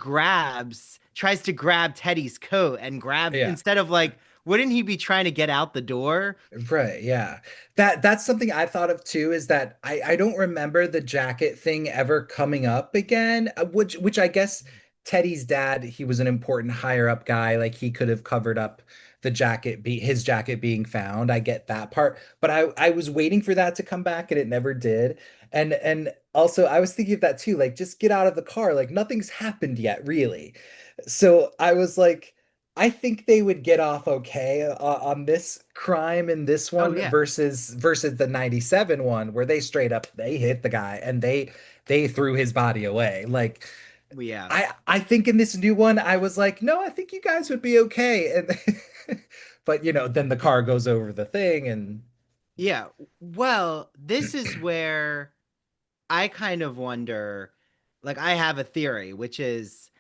Speaker 2: tries to grab Teddy's coat and grab
Speaker 1: Yeah.
Speaker 2: instead of like wouldn't he be trying to get out the door?
Speaker 1: Right, yeah. That's something I thought of too, is that I don't remember the jacket thing ever coming up again, which I guess Teddy's dad, he was an important higher up guy, like he could have covered up the jacket be his jacket being found. I get that part, but I was waiting for that to come back and it never did. And also I was thinking of that too, like just get out of the car, like nothing's happened yet, really. So I was like, I think they would get off okay on this crime in this
Speaker 2: Oh
Speaker 1: one
Speaker 2: yeah.
Speaker 1: versus the 97 one where they straight up they hit the guy and they threw his body away. Like
Speaker 2: Yeah.
Speaker 1: I think in this new one I was like, no, I think you guys would be okay. And but then the car goes over the thing and
Speaker 2: Yeah. Well, this is where I kind of wonder, like, I have a theory, which is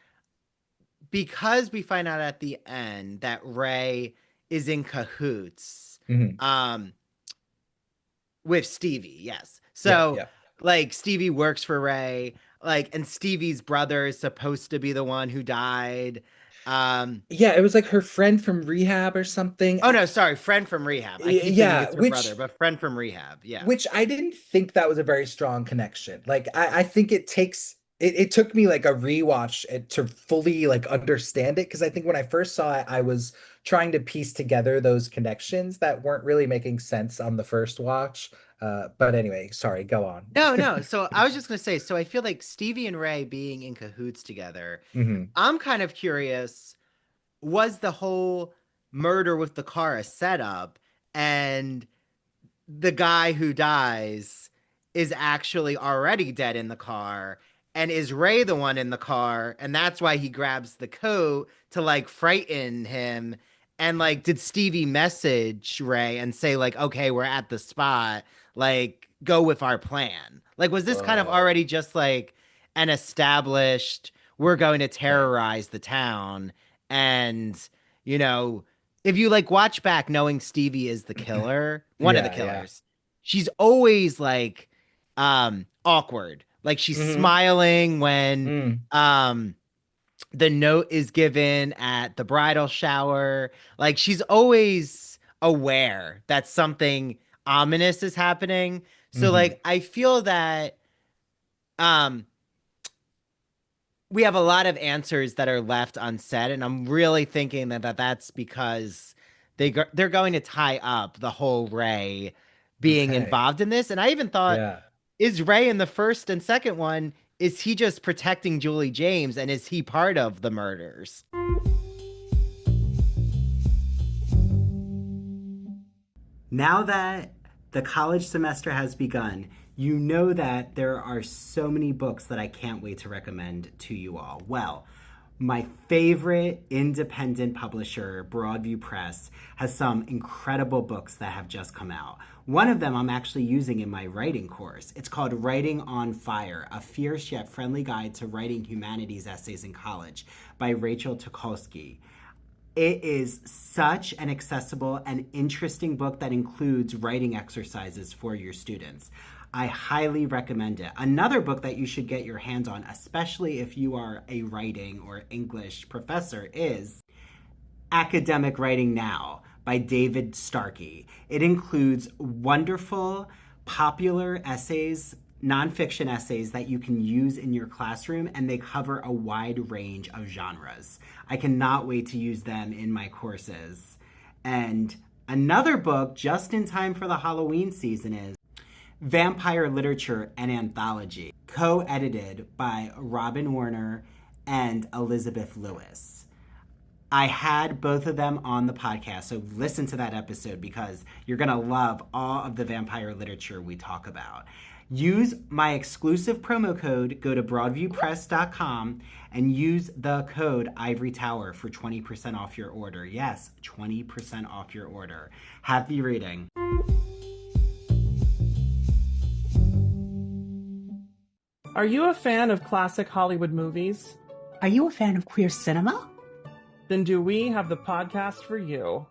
Speaker 2: because we find out at the end that Ray is in cahoots
Speaker 1: Mhm.
Speaker 2: um, with Stevie, yes.
Speaker 1: Yeah,
Speaker 2: So,
Speaker 1: yeah.
Speaker 2: like, Stevie works for Ray, like, and Stevie's brother is supposed to be the one who died. Um,
Speaker 1: Yeah, it was like her friend from rehab or something.
Speaker 2: oh, no, sorry, friend from rehab. I keep thinking
Speaker 1: Yeah,
Speaker 2: it's her brother, but friend from rehab, yeah.
Speaker 1: which I didn't think that was a very strong connection. Like I think it took me like a rewatch to fully like understand it because I think when I first saw it, I was trying to piece together those connections that weren't really making sense on the first watch. But anyway, sorry, go on.
Speaker 2: No, no. So I was just gonna say, so I feel like Stevie and Ray being in cahoots together.
Speaker 1: Hmm.
Speaker 2: I'm kind of curious, was the whole murder with the car a setup? And the guy who dies is actually already dead in the car. And is Ray the one in the car? And that's why he grabs the coat to like frighten him. And like, did Stevie message Ray and say, like, okay, we're at the spot, like, go with our plan? Like, was this kind of
Speaker 1: Oh,
Speaker 2: already just like an established, we're going to
Speaker 1: yeah.
Speaker 2: terrorize the town? And, you know, if you like watch back knowing Stevie is the killer, one of the
Speaker 1: Yeah, yeah.
Speaker 2: killers, she's always like awkward. Like she's
Speaker 1: Mm-hmm.
Speaker 2: smiling when
Speaker 1: Mm.
Speaker 2: um the note is given at the bridal shower. Like she's always aware that something ominous is happening. So
Speaker 1: Mm-hmm.
Speaker 2: like I feel that um we have a lot of answers that are left unsaid, and I'm really thinking that's because they're going to tie up the whole Ray being
Speaker 1: Okay.
Speaker 2: involved in this. And I even thought,
Speaker 1: Yeah.
Speaker 2: is Ray in the first and second one? Is he just protecting Julie James, and is he part of the murders? Now that the college semester has begun, you know that there are so many books that I can't wait to recommend to you all. Well, my favorite independent publisher, Broadview Press, has some incredible books that have just come out. One of them I'm actually using in my writing course. It's called Writing on Fire, a fierce yet friendly guide to writing humanities essays in college by Rachel Tukolsky. It is such an accessible and interesting book that includes writing exercises for your students. I highly recommend it. Another book that you should get your hands on, especially if you are a writing or English professor, is Academic Writing Now by David Starkey. It includes wonderful, popular essays, nonfiction essays that you can use in your classroom, and they cover a wide range of genres. I cannot wait to use them in my courses. And another book just in time for the Halloween season is Vampire Literature and Anthology, co edited by Robin Warner and Elizabeth Lewis. I had both of them on the podcast, so listen to that episode because you're going to love all of the vampire literature we talk about. Use my exclusive promo code, go to broadviewpress.com and use the code Ivory Tower for 20% off your order. Yes, 20% off your order. Happy reading.
Speaker 3: Are you a fan of classic Hollywood movies?
Speaker 4: Are you a fan of queer cinema?
Speaker 3: Then do we have the podcast for you.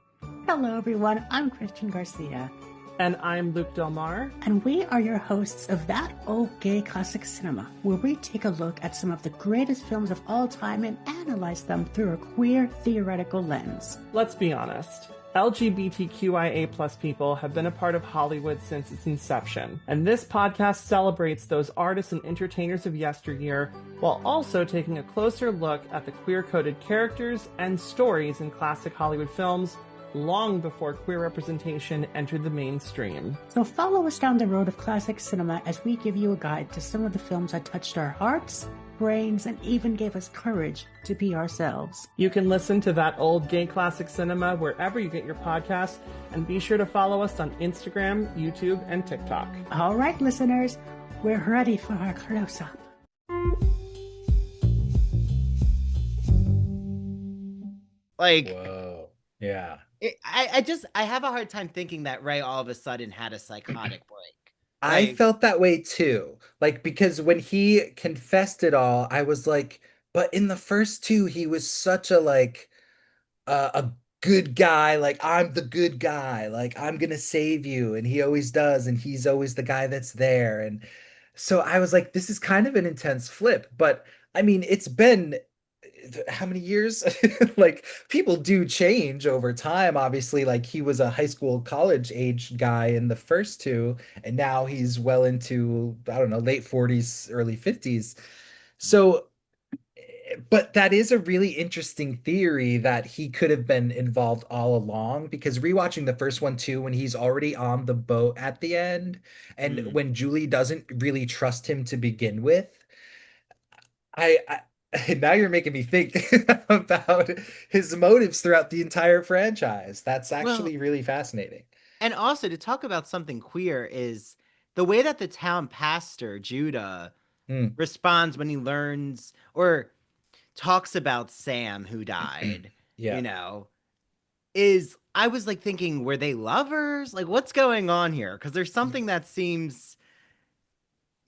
Speaker 4: Hello, everyone. I'm Christian Garcia.
Speaker 3: And I'm Luke Delmar.
Speaker 4: And we are your hosts of That Old Gay Classic Cinema, where we take a look at some of the greatest films of all time and analyze them through a queer theoretical lens.
Speaker 3: Let's be honest. LGBTQIA plus people have been a part of Hollywood since its inception, and this podcast celebrates those artists and entertainers of yesteryear while also taking a closer look at the queer-coded characters and stories in classic Hollywood films long before queer representation entered the mainstream.
Speaker 4: So follow us down the road of classic cinema as we give you a guide to some of the films that touched our hearts, brains, and even gave us courage to be ourselves.
Speaker 3: You can listen to That Old Gay Classic Cinema wherever you get your podcasts, and be sure to follow us on Instagram, YouTube, and TikTok.
Speaker 4: All right, listeners, we're ready for our close-up.
Speaker 2: Like,
Speaker 1: Whoa. Yeah.
Speaker 2: I have a hard time thinking that Ray all of a sudden had a psychotic break.
Speaker 1: I
Speaker 2: Like,
Speaker 1: felt that way too. Like, because when he confessed it all, I was like, but in the first two, he was such a like a good guy, like I'm the good guy, like I'm gonna save you, and he always does, and he's always the guy that's there. And so I was like, this is kind of an intense flip, but I mean, it's been how many years? Like people do change over time, obviously. Like he was a high school, college age guy in the first two, and now he's well into, I don't know, late 40s, early 50s. So but that is a really interesting theory that he could have been involved all along, because rewatching the first one too, when he's already on the boat at the end and
Speaker 2: mm.
Speaker 1: when Julie doesn't really trust him to begin with, now you're making me think about his motives throughout the entire franchise. That's
Speaker 2: Well,
Speaker 1: actually really fascinating.
Speaker 2: and also to talk about something queer is the way that the town pastor, Judah,
Speaker 1: Hmm.
Speaker 2: responds when he learns or talks about Sam who died,
Speaker 1: Yeah.
Speaker 2: you know, is I was like thinking, were they lovers? Like, what's going on here? Because there's something that seems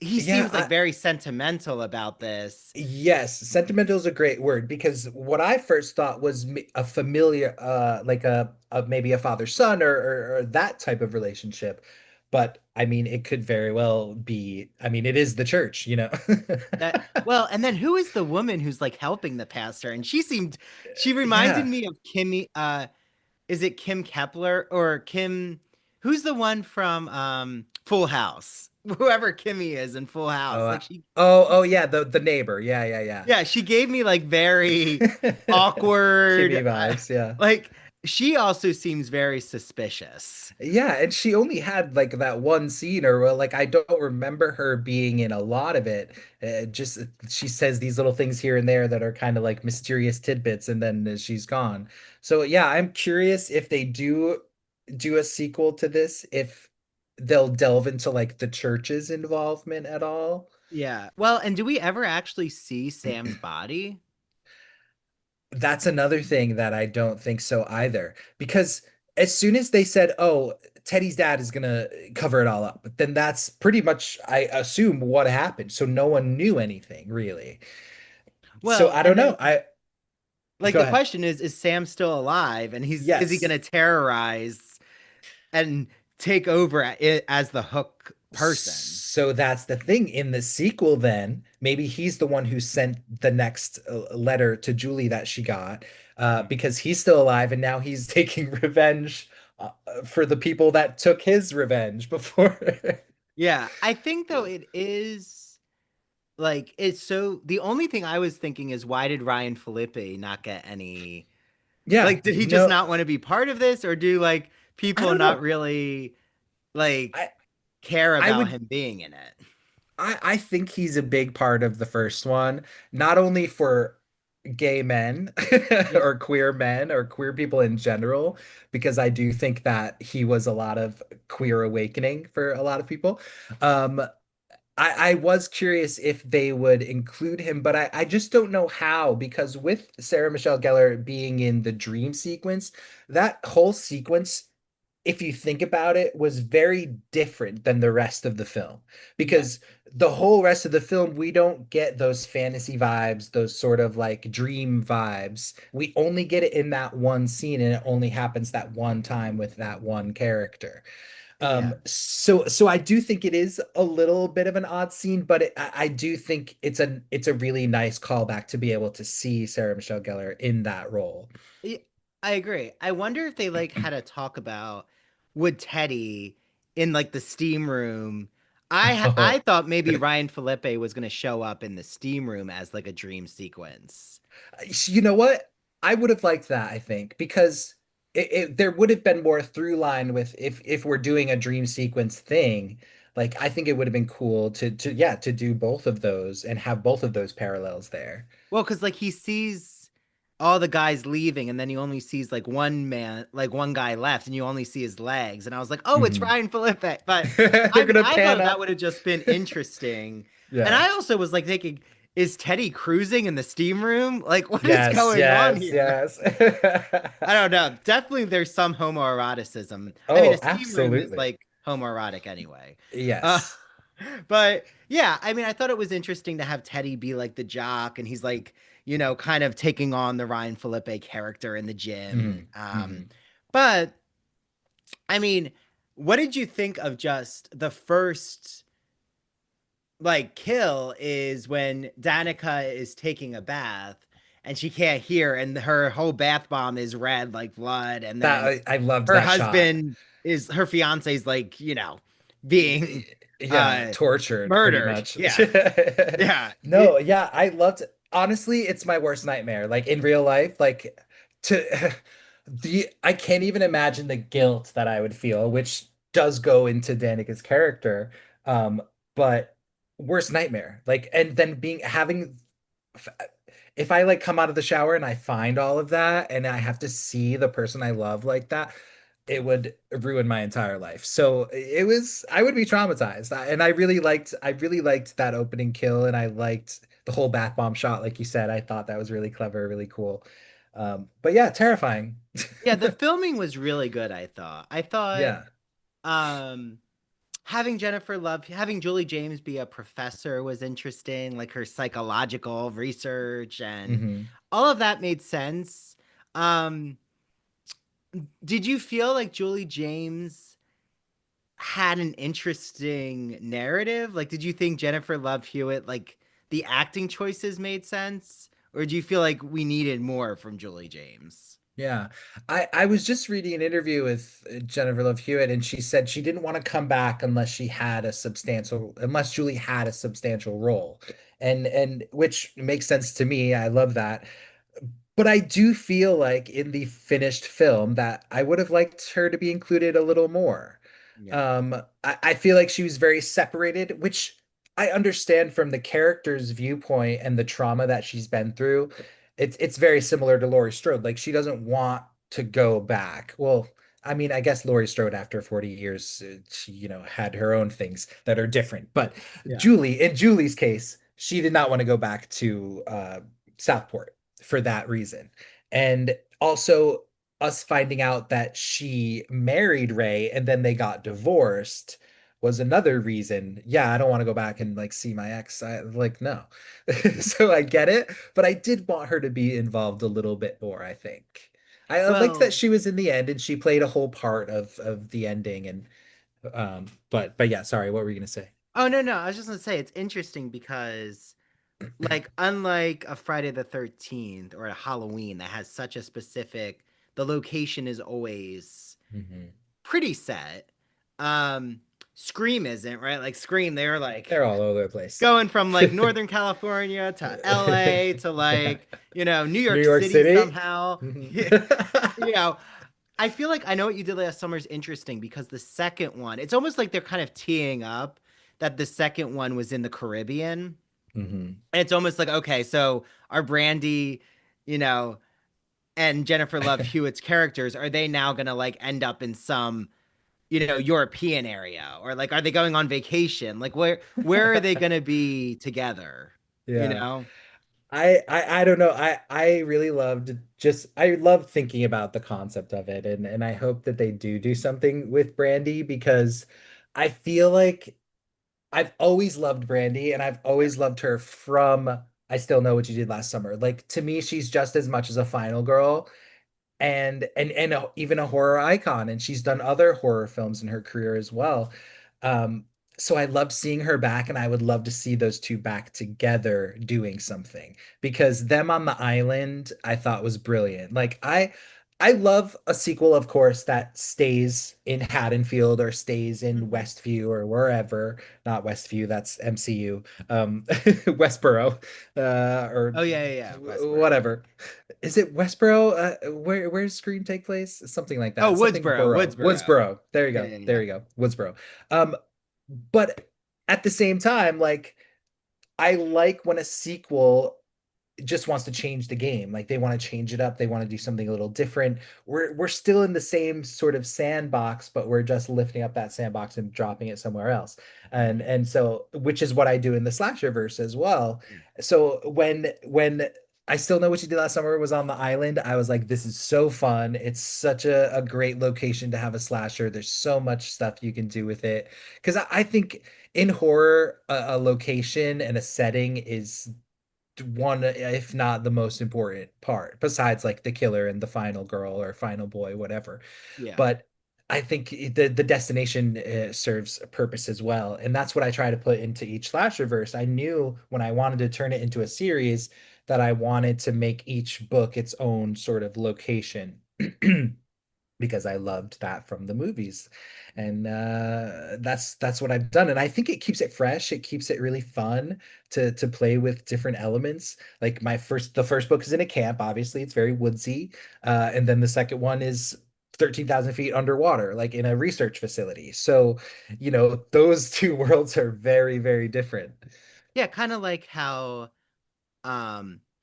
Speaker 2: he
Speaker 1: Yeah,
Speaker 2: seems like very sentimental about this.
Speaker 1: yes, sentimental is a great word because what I first thought was a familiar, like a maybe a father-son or that type of relationship. But I mean, it could very well be, I mean, it is the church, you know?
Speaker 2: That well, and then who is the woman who's like helping the pastor? And she reminded
Speaker 1: Yeah.
Speaker 2: me of Kimmy. Is it Kim Kepler or Kim? Who's the one from Full House? Whoever Kimmy is in Full
Speaker 1: Oh,
Speaker 2: House, like she,
Speaker 1: oh yeah, the neighbor. Yeah, yeah,
Speaker 2: yeah, she gave me like very
Speaker 1: yeah.
Speaker 2: awkward.
Speaker 1: Kimmy vibes, yeah.
Speaker 2: Like she also seems very suspicious.
Speaker 1: Yeah, and she only had like that one scene, or well, like I don't remember her being in a lot of it. Just she says these little things here and there that are kind of like mysterious tidbits, and then she's gone. So yeah, I'm curious if they do a sequel to this, if they'll delve into like the church's involvement at all.
Speaker 2: Yeah. Well, and do we ever actually see Sam's body?
Speaker 1: That's another thing that I don't think so either. Because as soon as they said, "Oh, Teddy's dad is gonna cover it all up," then that's pretty much, I assume, what happened. So no one knew anything really. So
Speaker 2: Well,
Speaker 1: I don't
Speaker 2: and then
Speaker 1: know. I
Speaker 2: like
Speaker 1: Go
Speaker 2: the
Speaker 1: ahead.
Speaker 2: question is Sam still alive? And is he
Speaker 1: Yes.
Speaker 2: gonna terrorize and take over it as the Hook person?
Speaker 1: So that's the thing in the sequel, then maybe he's the one who sent the next letter to Julie that she got,
Speaker 2: Mhm.
Speaker 1: because he's still alive and now he's taking revenge for the people that took his revenge before.
Speaker 2: Yeah, I think though it is like it's so the only thing I was thinking is why did Ryan Felipe not get any
Speaker 1: Yeah,
Speaker 2: like did he just
Speaker 1: no,
Speaker 2: not want to be part of this or do like
Speaker 1: I
Speaker 2: people
Speaker 1: don't
Speaker 2: not
Speaker 1: know.
Speaker 2: really like
Speaker 1: I
Speaker 2: care
Speaker 1: I
Speaker 2: about
Speaker 1: would
Speaker 2: him being in it?
Speaker 1: I think he's a big part of the first one, not only for gay men
Speaker 2: Yeah.
Speaker 1: or queer men or queer people in general, because I do think that he was a lot of queer awakening for a lot of people. Um, I was curious if they would include him, but I just don't know how, because with Sarah Michelle Gellar being in the dream sequence, that whole sequence, if you think about it, was very different than the rest of the film.
Speaker 2: Yeah.
Speaker 1: Because the whole rest of the film, we don't get those fantasy vibes, those sort of like dream vibes. We only get it in that one scene, and it only happens that one time with that one character.
Speaker 2: Yeah.
Speaker 1: So I do think it is a little bit of an odd scene, but I do think it's a really nice callback to be able to see Sarah Michelle Gellar in that role.
Speaker 2: Yeah, I agree. I wonder if they like had a talk about would Teddy in like the steam room. I
Speaker 1: Oh,
Speaker 2: thought maybe Ryan Felipe was going to show up in the steam room as like a dream sequence.
Speaker 1: you know what? I would have liked that, I think, because there would have been more through line with, if we're doing a dream sequence thing, like I think it would have been cool to yeah, to do both of those and have both of those parallels there.
Speaker 2: Well, because like he sees all the guys leaving, and then he only sees like one man, like one guy left, and you only see his legs. And I was like, oh, it's
Speaker 1: Mhm.
Speaker 2: Ryan Felipe. But
Speaker 1: They're gonna
Speaker 2: I
Speaker 1: pan
Speaker 2: thought that
Speaker 1: up.
Speaker 2: would have just been interesting. And
Speaker 1: Yeah.
Speaker 2: I also was like thinking, is Teddy cruising in the steam room? Like, what is
Speaker 1: Yes,
Speaker 2: going on
Speaker 1: yes,
Speaker 2: here?
Speaker 1: yes.
Speaker 2: I don't know. Definitely there's some homoeroticism. I mean, a
Speaker 1: Oh,
Speaker 2: steam room is
Speaker 1: absolutely.
Speaker 2: like homoerotic anyway. Uh,
Speaker 1: Yes.
Speaker 2: but yeah, I mean, I thought it was interesting to have Teddy be like the jock and he's like, kind of taking on the Ryan Felipe character in the gym.
Speaker 1: Hmm. Hmm.
Speaker 2: But I mean, what did you think of just the first like kill is when Danica is taking a bath and she can't hear and her whole bath bomb is red like blood and
Speaker 1: That
Speaker 2: then
Speaker 1: I loved
Speaker 2: her
Speaker 1: that shot.
Speaker 2: husband is her fiance's like, being
Speaker 1: Yeah,
Speaker 2: uh
Speaker 1: tortured pretty
Speaker 2: murdered.
Speaker 1: much.
Speaker 2: Yeah. Yeah.
Speaker 1: No, yeah, I loved, honestly, it's my worst nightmare. Like in real life, like to the I can't even imagine the guilt that I would feel, which does go into Danica's character. Um, but worst nightmare. Like, and then being having f- if I like come out of the shower and I find all of that and I have to see the person I love like that, it would ruin my entire life. So I would be traumatized. And I really liked that opening kill, and I liked the whole bath bomb shot, like you said. I thought that was really clever, really cool. But yeah, terrifying.
Speaker 2: Yeah, the filming was really good, I thought. I thought
Speaker 1: Yeah.
Speaker 2: um having Jennifer Love, having Julie James be a professor was interesting, like her psychological research and
Speaker 1: Hmm.
Speaker 2: all of that made sense. Um, did you feel like Julie James had an interesting narrative? Like, did you think Jennifer Love Hewitt, like, the acting choices made sense? Or do you feel like we needed more from Julie James?
Speaker 1: Yeah. I was just reading an interview with Jennifer Love Hewitt, and she said she didn't want to come back unless Julie had a substantial role. And which makes sense to me. I love that. But I do feel like in the finished film that I would have liked her to be included a little more.
Speaker 2: Yeah.
Speaker 1: I feel like she was very separated, which I understand from the character's viewpoint and the trauma that she's been through. It's very similar to Laurie Strode. Like she doesn't want to go back. Well, I mean, I guess Laurie Strode after 40 years, she, had her own things that are different. But
Speaker 2: Yeah.
Speaker 1: In Julie's case, she did not want to go back to Southport for that reason. And also us finding out that she married Ray and then they got divorced was another reason. Yeah, I don't want to go back and like see my ex. I like no. So I get it, but I did want her to be involved a little bit more, I think. I liked that
Speaker 2: Well,
Speaker 1: she was in the end and she played a whole part of the ending and but yeah, sorry, what were you gonna say?
Speaker 2: oh no, no, I was just gonna say it's interesting because like unlike a Friday the 13th or a Halloween that has such a specific the location is always
Speaker 1: Mhm.
Speaker 2: pretty set. Um Scream isn't, right? Like Scream, they're like
Speaker 1: They're all over the place.
Speaker 2: going from like Northern California to LA to
Speaker 1: Yeah.
Speaker 2: like, New
Speaker 1: New
Speaker 2: York
Speaker 1: York
Speaker 2: City
Speaker 1: City?
Speaker 2: somehow.
Speaker 1: Mhm.
Speaker 2: you know, I feel like I know what you did last summer is interesting because the second one, it's almost like they're kind of teeing up that the second one was in the Caribbean.
Speaker 1: Mhm.
Speaker 2: And it's almost like, okay, so our Brandy, you know, and Jennifer Love Hewitt's characters, are they now gonna like end up in some, European area? Or like are they going on vacation? Like where are they gonna be together? You
Speaker 1: Yeah.
Speaker 2: know?
Speaker 1: I don't know. I really loved just I love thinking about the concept of it and I hope that they do something with Brandy because I feel like I've always loved Brandy and I've always loved her from I Still Know What You Did Last Summer. Like to me she's just as much as a final girl even a horror icon, and she's done other horror films in her career as well. um so I loved seeing her back, and I would love to see those two back together doing something, because them on the island I thought was brilliant. Like I love a sequel, of course, that stays in Haddonfield or stays in
Speaker 2: Mhm.
Speaker 1: Westview or wherever. Not Westview, that's MCU. Westboro, or
Speaker 2: Oh yeah, yeah, yeah. Westboro.
Speaker 1: whatever. Is it Westboro? Where's Scream take place? Something like
Speaker 2: Oh,
Speaker 1: that. Something
Speaker 2: Woodsboro,
Speaker 1: Borough.
Speaker 2: Woodsboro.
Speaker 1: Woodsboro. There you
Speaker 2: Yeah,
Speaker 1: go.
Speaker 2: yeah,
Speaker 1: There
Speaker 2: yeah.
Speaker 1: you go. Woodsboro. But at the same time, like I like when a sequel just wants to change the game. Like they want to change it up. They want to do something a little different. We're still in the same sort of sandbox, but we're just lifting up that sandbox and dropping it somewhere else. And so which is what I do in the Slasherverse as well.
Speaker 2: Yeah.
Speaker 1: So when I Still Know What You Did Last Summer was on the island, I was like, this is so fun. It's such a great location to have a slasher. There's so much stuff you can do with it. Because I think in horror, a location and a setting is one, if not the most important part, besides like the killer and the final girl or final boy, whatever.
Speaker 2: Yeah.
Speaker 1: But I think the destination serves a purpose as well, and that's what I try to put into each slasher verse. I knew when I wanted to turn it into a series that I wanted to make each book its own sort of location. Because I loved that from the movies. And that's what I've done. And I think it keeps it fresh. It keeps it really fun to play with different elements. Like the first book is in a camp, obviously, it's very woodsy. And then the second one is 13,000 feet underwater, like in a research facility. So, those two worlds are very, very different.
Speaker 2: Yeah, kind of like how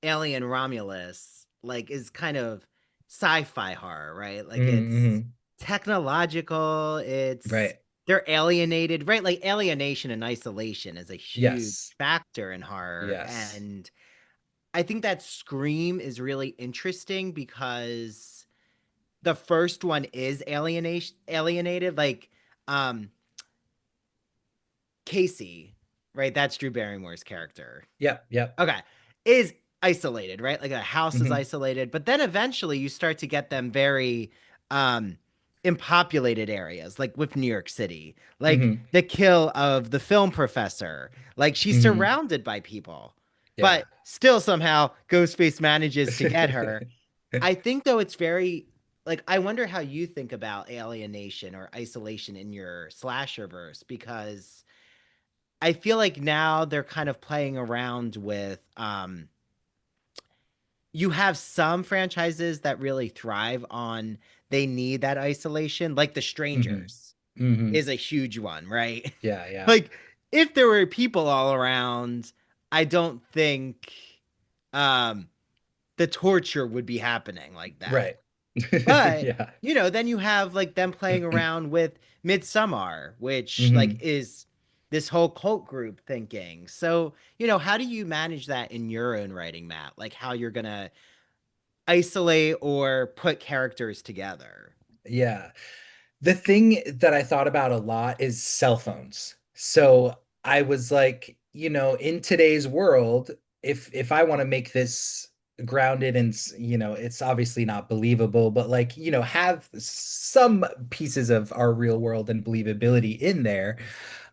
Speaker 2: Alien Romulus like is kind of sci-fi horror, right? Like it's
Speaker 1: Mm-hmm.
Speaker 2: technological, it's
Speaker 1: Right.
Speaker 2: they're alienated, right? Like alienation and isolation is a huge
Speaker 1: Yes.
Speaker 2: factor in horror.
Speaker 1: Yes.
Speaker 2: And I think that Scream is really interesting because the first one is alienated. Like, um, Casey, right? That's Drew Barrymore's character.
Speaker 1: Yep, yep.
Speaker 2: Okay. Is isolated, right? Like a house is
Speaker 1: Hmm.
Speaker 2: isolated, but then eventually you start to get them very um in populated areas, like with New York City. Like
Speaker 1: Hmm.
Speaker 2: the kill of the film professor. Like she's
Speaker 1: Hmm.
Speaker 2: surrounded by people,
Speaker 1: Yeah.
Speaker 2: but still somehow Ghostface manages to get her. I think though it's very like I wonder how you think about alienation or isolation in your slasher verse because I feel like now they're kind of playing around with you have some franchises that really thrive on they need that isolation, like The
Speaker 1: Hmm.
Speaker 2: Strangers
Speaker 1: Hmm.
Speaker 2: is a huge one, right?
Speaker 1: Yeah, yeah.
Speaker 2: Like if there were people all around, I don't think um the torture would be happening like that.
Speaker 1: Right.
Speaker 2: But
Speaker 1: Yeah.
Speaker 2: then you have like them playing around with Midsummer, which like
Speaker 1: Hmm.
Speaker 2: is this whole cult group thinking. So, how do you manage that in your own writing, Matt? Like how you're gonna isolate or put characters together?
Speaker 1: Yeah. The thing that I thought about a lot is cell phones. So I was like, in today's world, if I want to make this grounded and, it's obviously not believable, but like, have some pieces of our real world and believability in there.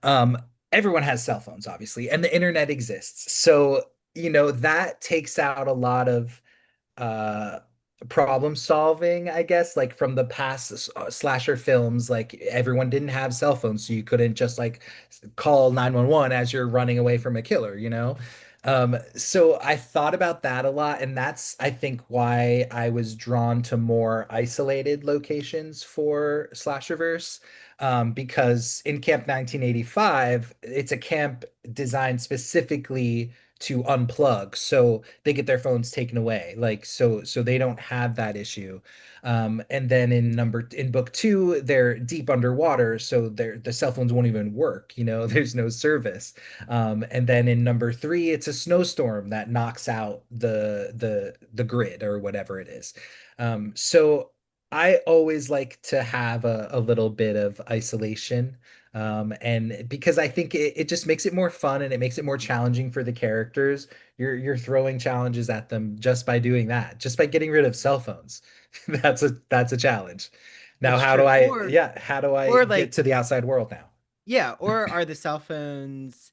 Speaker 1: Um, Everyone has cell phones, obviously, and the internet exists. So, that takes out a lot of uh problem solving, I guess, like from the past slasher films. Like everyone didn't have cell phones, so you couldn't just like call 911 as you're running away from a killer. So I thought about that a lot, and that's, I think, why I was drawn to more isolated locations for Slasherverse. Because in Camp 1985, it's a camp designed specifically to unplug, so they get their phones taken away, like, so they don't have that issue. And then in book two, they're deep underwater, so the cell phones won't even work. There's no service. And then in number three, it's a snowstorm that knocks out the grid or whatever it is. So I always like to have a little bit of isolation, and because I think it just makes it more fun and it makes it more challenging for the characters. You're throwing challenges at them just by doing that, just by getting rid of cell phones. That's a challenge. Now,
Speaker 2: It's true.
Speaker 1: how do I
Speaker 2: Or
Speaker 1: get
Speaker 2: like
Speaker 1: to the outside world now?
Speaker 2: yeah, or are the cell phones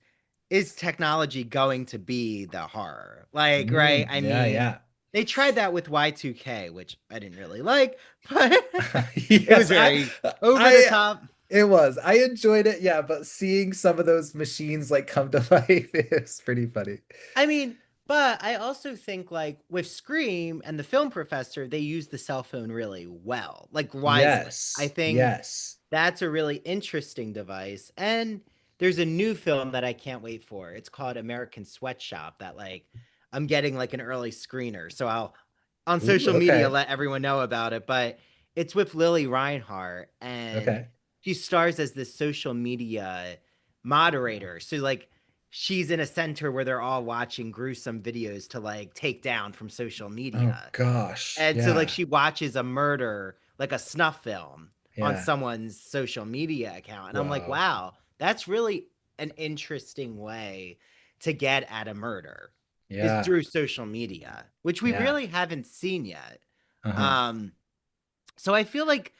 Speaker 2: is technology going to be the horror? Like, right? I
Speaker 1: Yeah,
Speaker 2: mean,
Speaker 1: yeah.
Speaker 2: they tried that with Y2K, which I didn't really like, but it was
Speaker 1: Yes,
Speaker 2: very over the
Speaker 1: I,
Speaker 2: top.
Speaker 1: it was. I enjoyed it, yeah, but seeing some of those machines like come to life is pretty funny.
Speaker 2: I mean, but I also think like with Scream and the film professor, they use the cell phone really well, like wisely. I
Speaker 1: Yes,
Speaker 2: think
Speaker 1: yes.
Speaker 2: that's a really interesting device. And there's a new film that I can't wait for. It's called American Sweatshop that like I'm getting like an early screener. So I'll on
Speaker 1: Ooh,
Speaker 2: social media
Speaker 1: okay.
Speaker 2: let everyone know about it, but it's with Lily Reinhart and
Speaker 1: Okay.
Speaker 2: she stars as this social media moderator. So like she's in a center where they're all watching gruesome videos to like take down from social
Speaker 1: Oh
Speaker 2: media.
Speaker 1: gosh.
Speaker 2: And so like
Speaker 1: Yeah.
Speaker 2: she watches a murder, like a snuff film on
Speaker 1: Yeah.
Speaker 2: someone's social media account. And I'm like,
Speaker 1: Wow.
Speaker 2: wow, that's really an interesting way to get at a murder is
Speaker 1: Yeah.
Speaker 2: through social media, which we
Speaker 1: Yeah.
Speaker 2: really haven't seen yet.
Speaker 1: Uh-huh.
Speaker 2: Um, so I feel like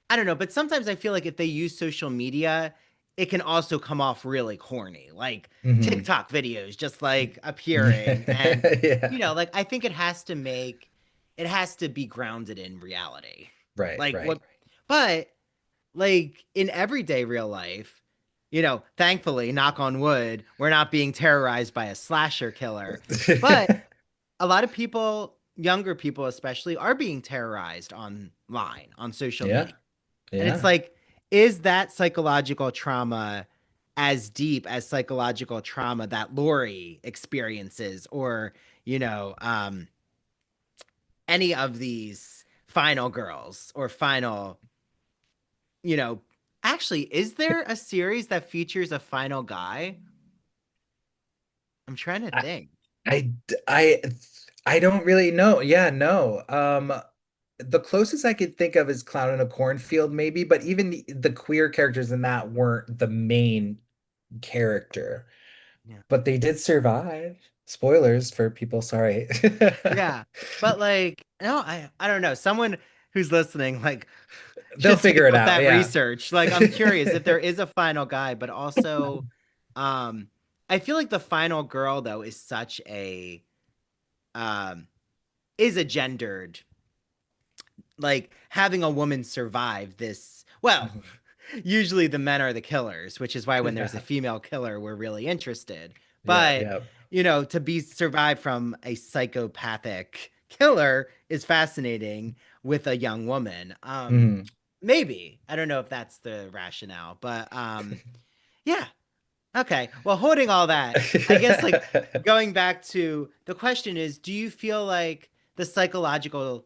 Speaker 2: I don't know, but sometimes I feel like if they use social media, it can also come off really corny, like
Speaker 1: Hmm.
Speaker 2: TikTok videos just like appearing. And,
Speaker 1: Yeah. Yeah.
Speaker 2: like I think it has to be grounded in reality.
Speaker 1: Right,
Speaker 2: Like
Speaker 1: right.
Speaker 2: what, but like in everyday real life, thankfully, knock on wood, we're not being terrorized by a slasher killer. But a lot of people, younger people especially, are being terrorized online on social
Speaker 1: Yeah.
Speaker 2: media. And it's
Speaker 1: Yeah.
Speaker 2: like, is that psychological trauma as deep as psychological trauma that Lori experiences, or, you know, um, any of these final girls or final, you know, actually, is there a series that features a final guy? I'm trying to
Speaker 1: I,
Speaker 2: think.
Speaker 1: I I I don't really know. Yeah, no. The closest I could think of is Clown in a Cornfield, maybe, but even the queer characters in that weren't the main. character,
Speaker 2: Yeah.
Speaker 1: but they did survive. Spoilers for people, sorry.
Speaker 2: Yeah. But like, no, I don't know. Someone who's listening, like,
Speaker 1: They'll
Speaker 2: should take
Speaker 1: figure it
Speaker 2: up
Speaker 1: out,
Speaker 2: that
Speaker 1: yeah.
Speaker 2: research. Like, I'm curious if there is a final guy, but also, um, I feel like the final girl though is such a um is a gendered, like having a woman survive this. Well, usually the men are the killers, which is why when there's a
Speaker 1: Yeah,
Speaker 2: female killer, we're really interested.
Speaker 1: yeah,
Speaker 2: But,
Speaker 1: yeah.
Speaker 2: to be survived from a psychopathic killer is fascinating with a young woman.
Speaker 1: Mhm.
Speaker 2: Maybe. I don't know if that's the rationale, but yeah. Okay. Well, holding all that, I guess like going back to the question is, do you feel like the psychological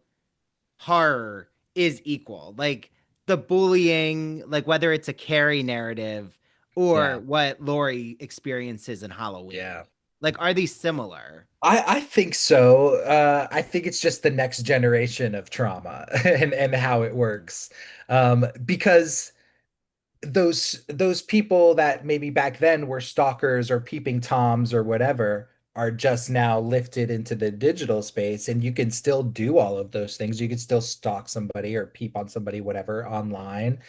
Speaker 2: horror is equal? Like the bullying, like whether it's a Carrie narrative or
Speaker 1: Yeah,
Speaker 2: what Laurie experiences in
Speaker 1: yeah.
Speaker 2: Halloween. Like, are these similar?
Speaker 1: I think so. I think it's just the next generation of trauma and how it works. Because those people that maybe back then were stalkers or peeping toms or whatever are just now lifted into the digital space, and you can still do all of those things. You can still stalk somebody or peep on somebody, whatever, online.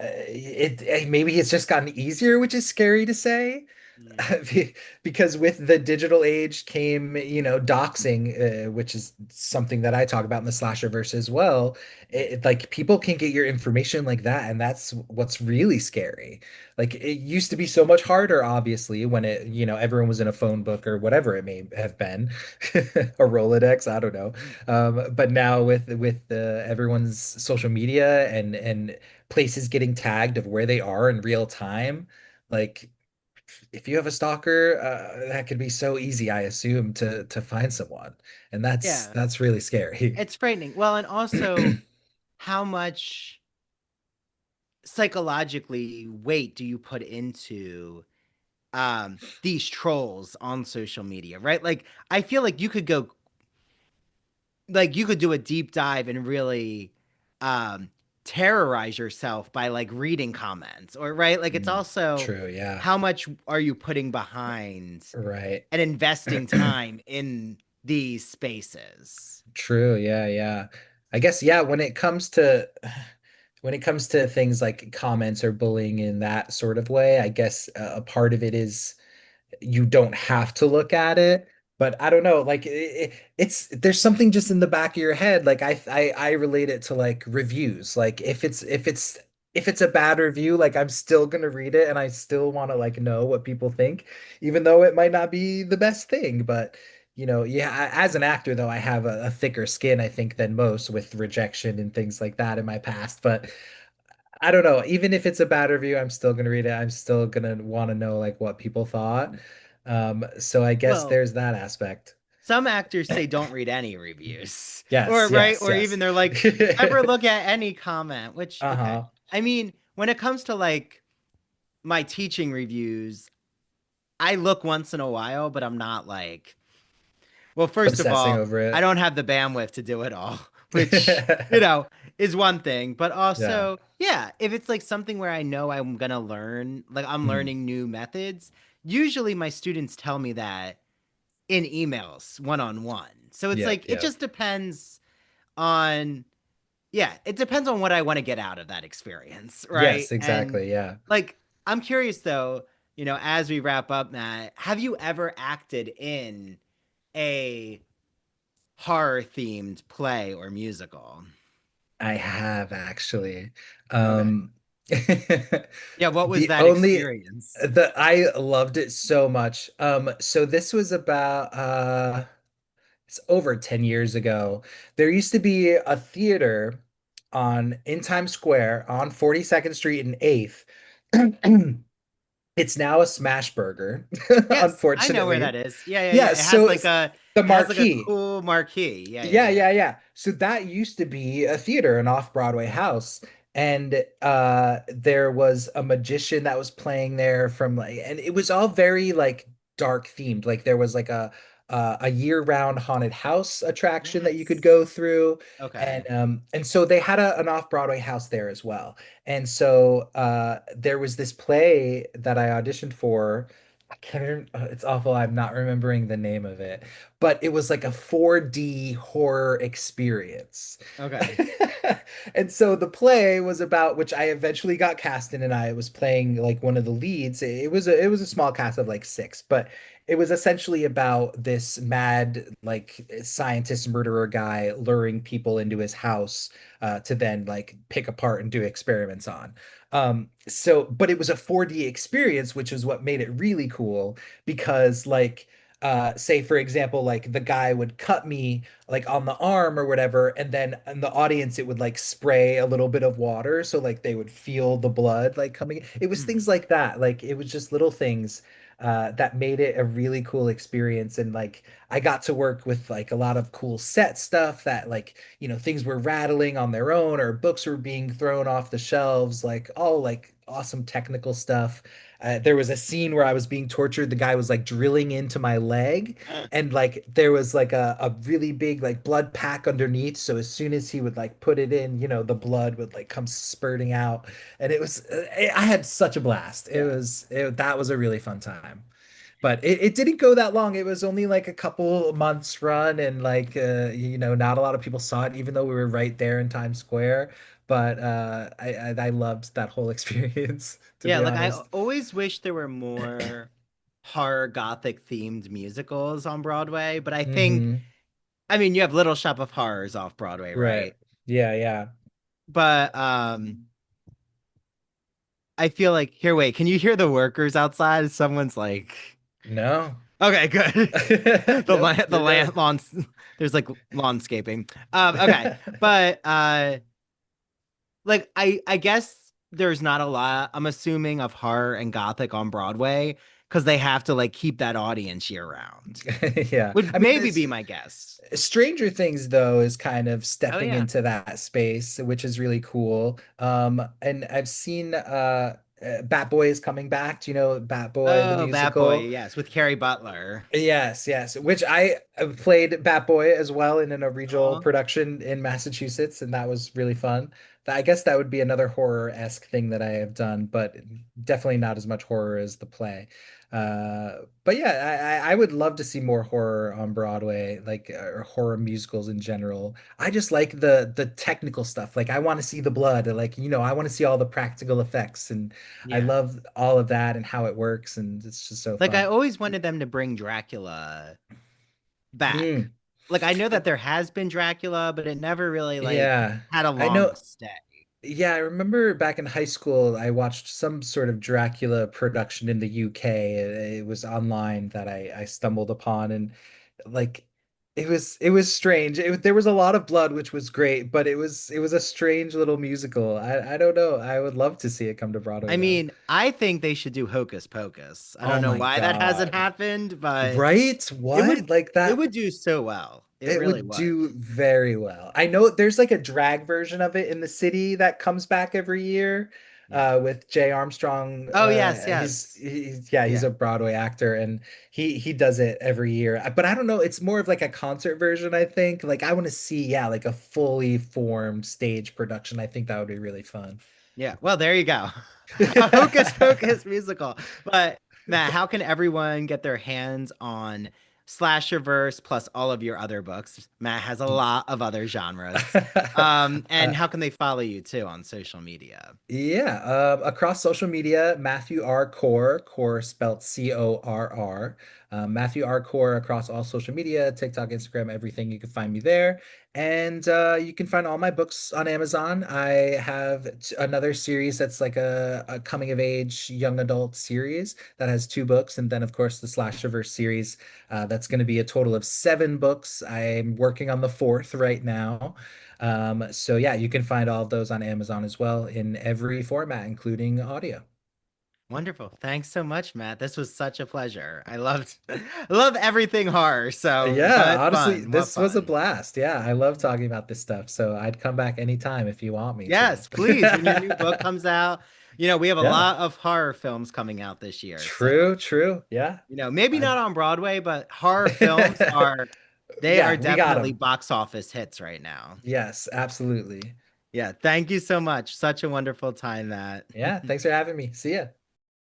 Speaker 1: Maybe it's just gotten easier, which is scary to say.
Speaker 2: Yeah.
Speaker 1: Because with the digital age came, doxing, which is something that I talk about in the Slasherverse as well. Like people can get your information like that, and that's what's really scary. Like it used to be so much harder, obviously, when everyone was in a phone book or whatever it may have been, a Rolodex, I don't know. But now with everyone's social media and places getting tagged of where they are in real time, like if you have a stalker, that could be so easy, I assume, to find someone, and that's
Speaker 2: Yeah.
Speaker 1: that's really scary.
Speaker 2: It's frightening. Well, and also how much psychologically weight do you put into these trolls on social media, right? Like I feel like you could do a deep dive and really um terrorize yourself by like reading comments, or right, like it's
Speaker 1: Mm,
Speaker 2: also
Speaker 1: true, yeah,
Speaker 2: how much are you putting behind
Speaker 1: right.
Speaker 2: and investing time in these spaces.
Speaker 1: True, yeah, yeah. I guess, yeah, when it comes to things like comments or bullying in that sort of way, I guess a part of it is you don't have to look at it. But I don't know, like it's there's something just in the back of your head. Like I relate it to like reviews. Like if it's a bad review, like I'm still gonna read it and I still want to like know what people think, even though it might not be the best thing. But yeah, as an actor though, I have a thicker skin, I think, than most with rejection and things like that in my past. But I don't know. Even if it's a bad review, I'm still gonna read it. I'm still gonna want to know like what people thought. So I guess
Speaker 2: Well,
Speaker 1: there's that aspect.
Speaker 2: some actors say don't read any reviews or
Speaker 1: Yes,
Speaker 2: right,
Speaker 1: yes,
Speaker 2: or
Speaker 1: yes.
Speaker 2: even they're like never look at any comment, which okay.
Speaker 1: Uh-huh.
Speaker 2: I mean, when it comes to like my teaching reviews, I look once in a while, but I'm not like, well, first of
Speaker 1: Obsessing
Speaker 2: all,
Speaker 1: over
Speaker 2: I
Speaker 1: it.
Speaker 2: don't have the bandwidth to do it all, which, is one thing. But
Speaker 1: Yeah.
Speaker 2: also, yeah, if it's like something where I know I'm gonna learn, like I'm
Speaker 1: Mhm.
Speaker 2: learning new methods, usually my students tell me that in emails one on one. So it's
Speaker 1: Yep,
Speaker 2: like, it
Speaker 1: yep.
Speaker 2: just depends on, yeah, it depends on what I want to get out of that experience, right?
Speaker 1: Yes,
Speaker 2: And
Speaker 1: exactly. Yeah.
Speaker 2: like, I'm curious though, as we wrap up, Matt, have you ever acted in a horror themed play or musical?
Speaker 1: I have actually.
Speaker 2: Okay.
Speaker 1: Um
Speaker 2: Yeah, what was
Speaker 1: the
Speaker 2: that
Speaker 1: only
Speaker 2: experience?
Speaker 1: the I loved it so much. So this was about it's over 10 years ago. There used to be a theater on in Times Square on 42nd Street and 8th. It's now a smash burger,
Speaker 2: Yes, I know where
Speaker 1: unfortunately.
Speaker 2: that is. Yeah, yeah,
Speaker 1: Yeah,
Speaker 2: yeah.
Speaker 1: so the
Speaker 2: It has like a
Speaker 1: marquee.
Speaker 2: cool marquee. Yeah, yeah,
Speaker 1: Yeah,
Speaker 2: yeah.
Speaker 1: yeah, yeah. So that used to be a theater, an off-Broadway house. And there was a magician that was playing there from like, and it was all very like dark themed. Like there was like a year-round haunted house attraction that you could
Speaker 2: Yes.
Speaker 1: go through.
Speaker 2: Okay.
Speaker 1: And so they had an off-Broadway house there as well. And so there was this play that I auditioned for. I can't remember, it's awful. I'm not remembering the name of it, but it was like a 4D horror experience.
Speaker 2: Okay.
Speaker 1: And so the play was about, which I eventually got cast in, and I was playing like one of the leads. It was a small cast of like six, but it was essentially about this mad like scientist murderer guy luring people into his house to then like pick apart and do experiments on. So, but it was a 4D experience, which is what made it really cool because like say for example like the guy would cut me like on the arm or whatever, and then in the audience it would like spray a little bit of water so like they would feel the blood like coming. It was
Speaker 2: Hmm.
Speaker 1: things like that, like it was just little things that made it a really cool experience. And like I got to work with like a lot of cool set stuff that like, you know, things were rattling on their own or books were being thrown off the shelves, like all like awesome technical stuff. There was a scene where I was being tortured. The guy was like drilling into my leg, and like there was like a really big like blood pack underneath. So as soon as he would like put it in, you know, the blood would like come spurting out. And it was, I had such a blast.
Speaker 2: Yeah.
Speaker 1: That was a really fun time. But it didn't go that long. It was only like a couple months run, and like you know, not a lot of people saw it, even though we were right there in Times Square. But I loved that whole experience, to
Speaker 2: Yeah,
Speaker 1: be
Speaker 2: like I
Speaker 1: honest.
Speaker 2: always wish there were more horror gothic themed musicals on Broadway, but I think,
Speaker 1: Hmm.
Speaker 2: I mean, you have Little Shop of Horrors off Broadway,
Speaker 1: Right.
Speaker 2: right?
Speaker 1: Yeah, yeah.
Speaker 2: But I feel like, here, wait, can you hear the workers outside? Someone's like,
Speaker 1: No.
Speaker 2: okay, good.
Speaker 1: Nope,
Speaker 2: The
Speaker 1: you're good.
Speaker 2: lawns, there's like lawnscaping. Okay, but like I guess there's not a lot, I'm assuming, of horror and gothic on Broadway because they have to like keep that audience year round.
Speaker 1: Yeah.
Speaker 2: Would
Speaker 1: I mean,
Speaker 2: maybe
Speaker 1: this
Speaker 2: be my guess.
Speaker 1: Stranger Things though is kind of
Speaker 2: Oh
Speaker 1: stepping
Speaker 2: yeah.
Speaker 1: into that space, which is really cool. And I've seen Bat Boy is coming back. Do you know Bat Boy the
Speaker 2: Oh, Bat Boy,
Speaker 1: musical?
Speaker 2: yes, with Carrie Butler.
Speaker 1: Yes, yes. Which I played Bat Boy as well in a regional
Speaker 2: Oh.
Speaker 1: production in Massachusetts, and that was really fun. I guess that would be another horror-esque thing that I have done, but definitely not as much horror as the play. But yeah, I would love to see more horror on Broadway, like or horror musicals in general. I just like the technical stuff. Like I want to see the blood, like you know, I want to see all the practical effects, and I
Speaker 2: Yeah.
Speaker 1: love all of that and how it works, and it's just so
Speaker 2: Like I
Speaker 1: fun.
Speaker 2: always wanted them to bring Dracula back.
Speaker 1: Mm.
Speaker 2: Like I know that there has been Dracula, but it never really like
Speaker 1: Yeah,
Speaker 2: had a
Speaker 1: I
Speaker 2: long
Speaker 1: know.
Speaker 2: stay.
Speaker 1: Yeah, I remember back in high school, I watched some sort of Dracula production in the UK. It was online that I stumbled upon, and like it was strange. There was a lot of blood, which was great, but it was a strange little musical. I don't know. I would love to see it come to Broadway
Speaker 2: I
Speaker 1: though.
Speaker 2: mean, I think they should do Hocus Pocus. I don't
Speaker 1: Oh
Speaker 2: know
Speaker 1: my
Speaker 2: why that hasn't
Speaker 1: God.
Speaker 2: happened, but
Speaker 1: Right?
Speaker 2: it would
Speaker 1: What? Like
Speaker 2: it
Speaker 1: that.
Speaker 2: would do so well. It
Speaker 1: It
Speaker 2: really
Speaker 1: would
Speaker 2: would.
Speaker 1: do very well. I know there's like a drag version of it in the city that comes back every year
Speaker 2: Yeah.
Speaker 1: with Jay Armstrong.
Speaker 2: Oh yes, yes.
Speaker 1: He's yeah, he's
Speaker 2: Yeah.
Speaker 1: a Broadway actor, and he does it every year. But I don't know, it's more of like a concert version, I think. Like I want to see, yeah, like a fully formed stage production. I think that would be really fun.
Speaker 2: Yeah. Well, there you go. A Hocus Pocus musical. But Matt, how can everyone get their hands on Slasherverse plus all of your other books? Matt has a lot of other genres. And
Speaker 1: Uh,
Speaker 2: how can they follow you too on social media?
Speaker 1: Yeah, across social media, Matthew R. Corr, Corr spelled Corr. Matthew R. Corr across all social media, TikTok, Instagram, everything. You can find me there. And you can find all my books on Amazon. I have another series that's like a coming of age young adult series that has two books. And then, of course, the Slasherverse series that's going to be a total of seven books. I'm working on the fourth right now. So yeah, you can find all of those on Amazon as well in every format, including audio.
Speaker 2: Wonderful. Thanks so much, Matt. This was such a pleasure. I love everything horror. So,
Speaker 1: Yeah,
Speaker 2: but
Speaker 1: honestly,
Speaker 2: fun. What
Speaker 1: this was a
Speaker 2: fun.
Speaker 1: blast. Yeah, I love talking about this stuff. So I'd come back anytime if you want me to.
Speaker 2: Yes, please. When your new book comes out, we have a
Speaker 1: Yeah.
Speaker 2: lot of horror films coming out this year. So,
Speaker 1: True. Yeah.
Speaker 2: maybe
Speaker 1: I
Speaker 2: not on Broadway, but horror films they are
Speaker 1: Yeah, we got
Speaker 2: definitely
Speaker 1: them.
Speaker 2: box office hits right now.
Speaker 1: Yes, absolutely.
Speaker 2: Yeah, thank you so much. Such a wonderful time, Matt.
Speaker 1: Yeah, thanks for having me. See ya.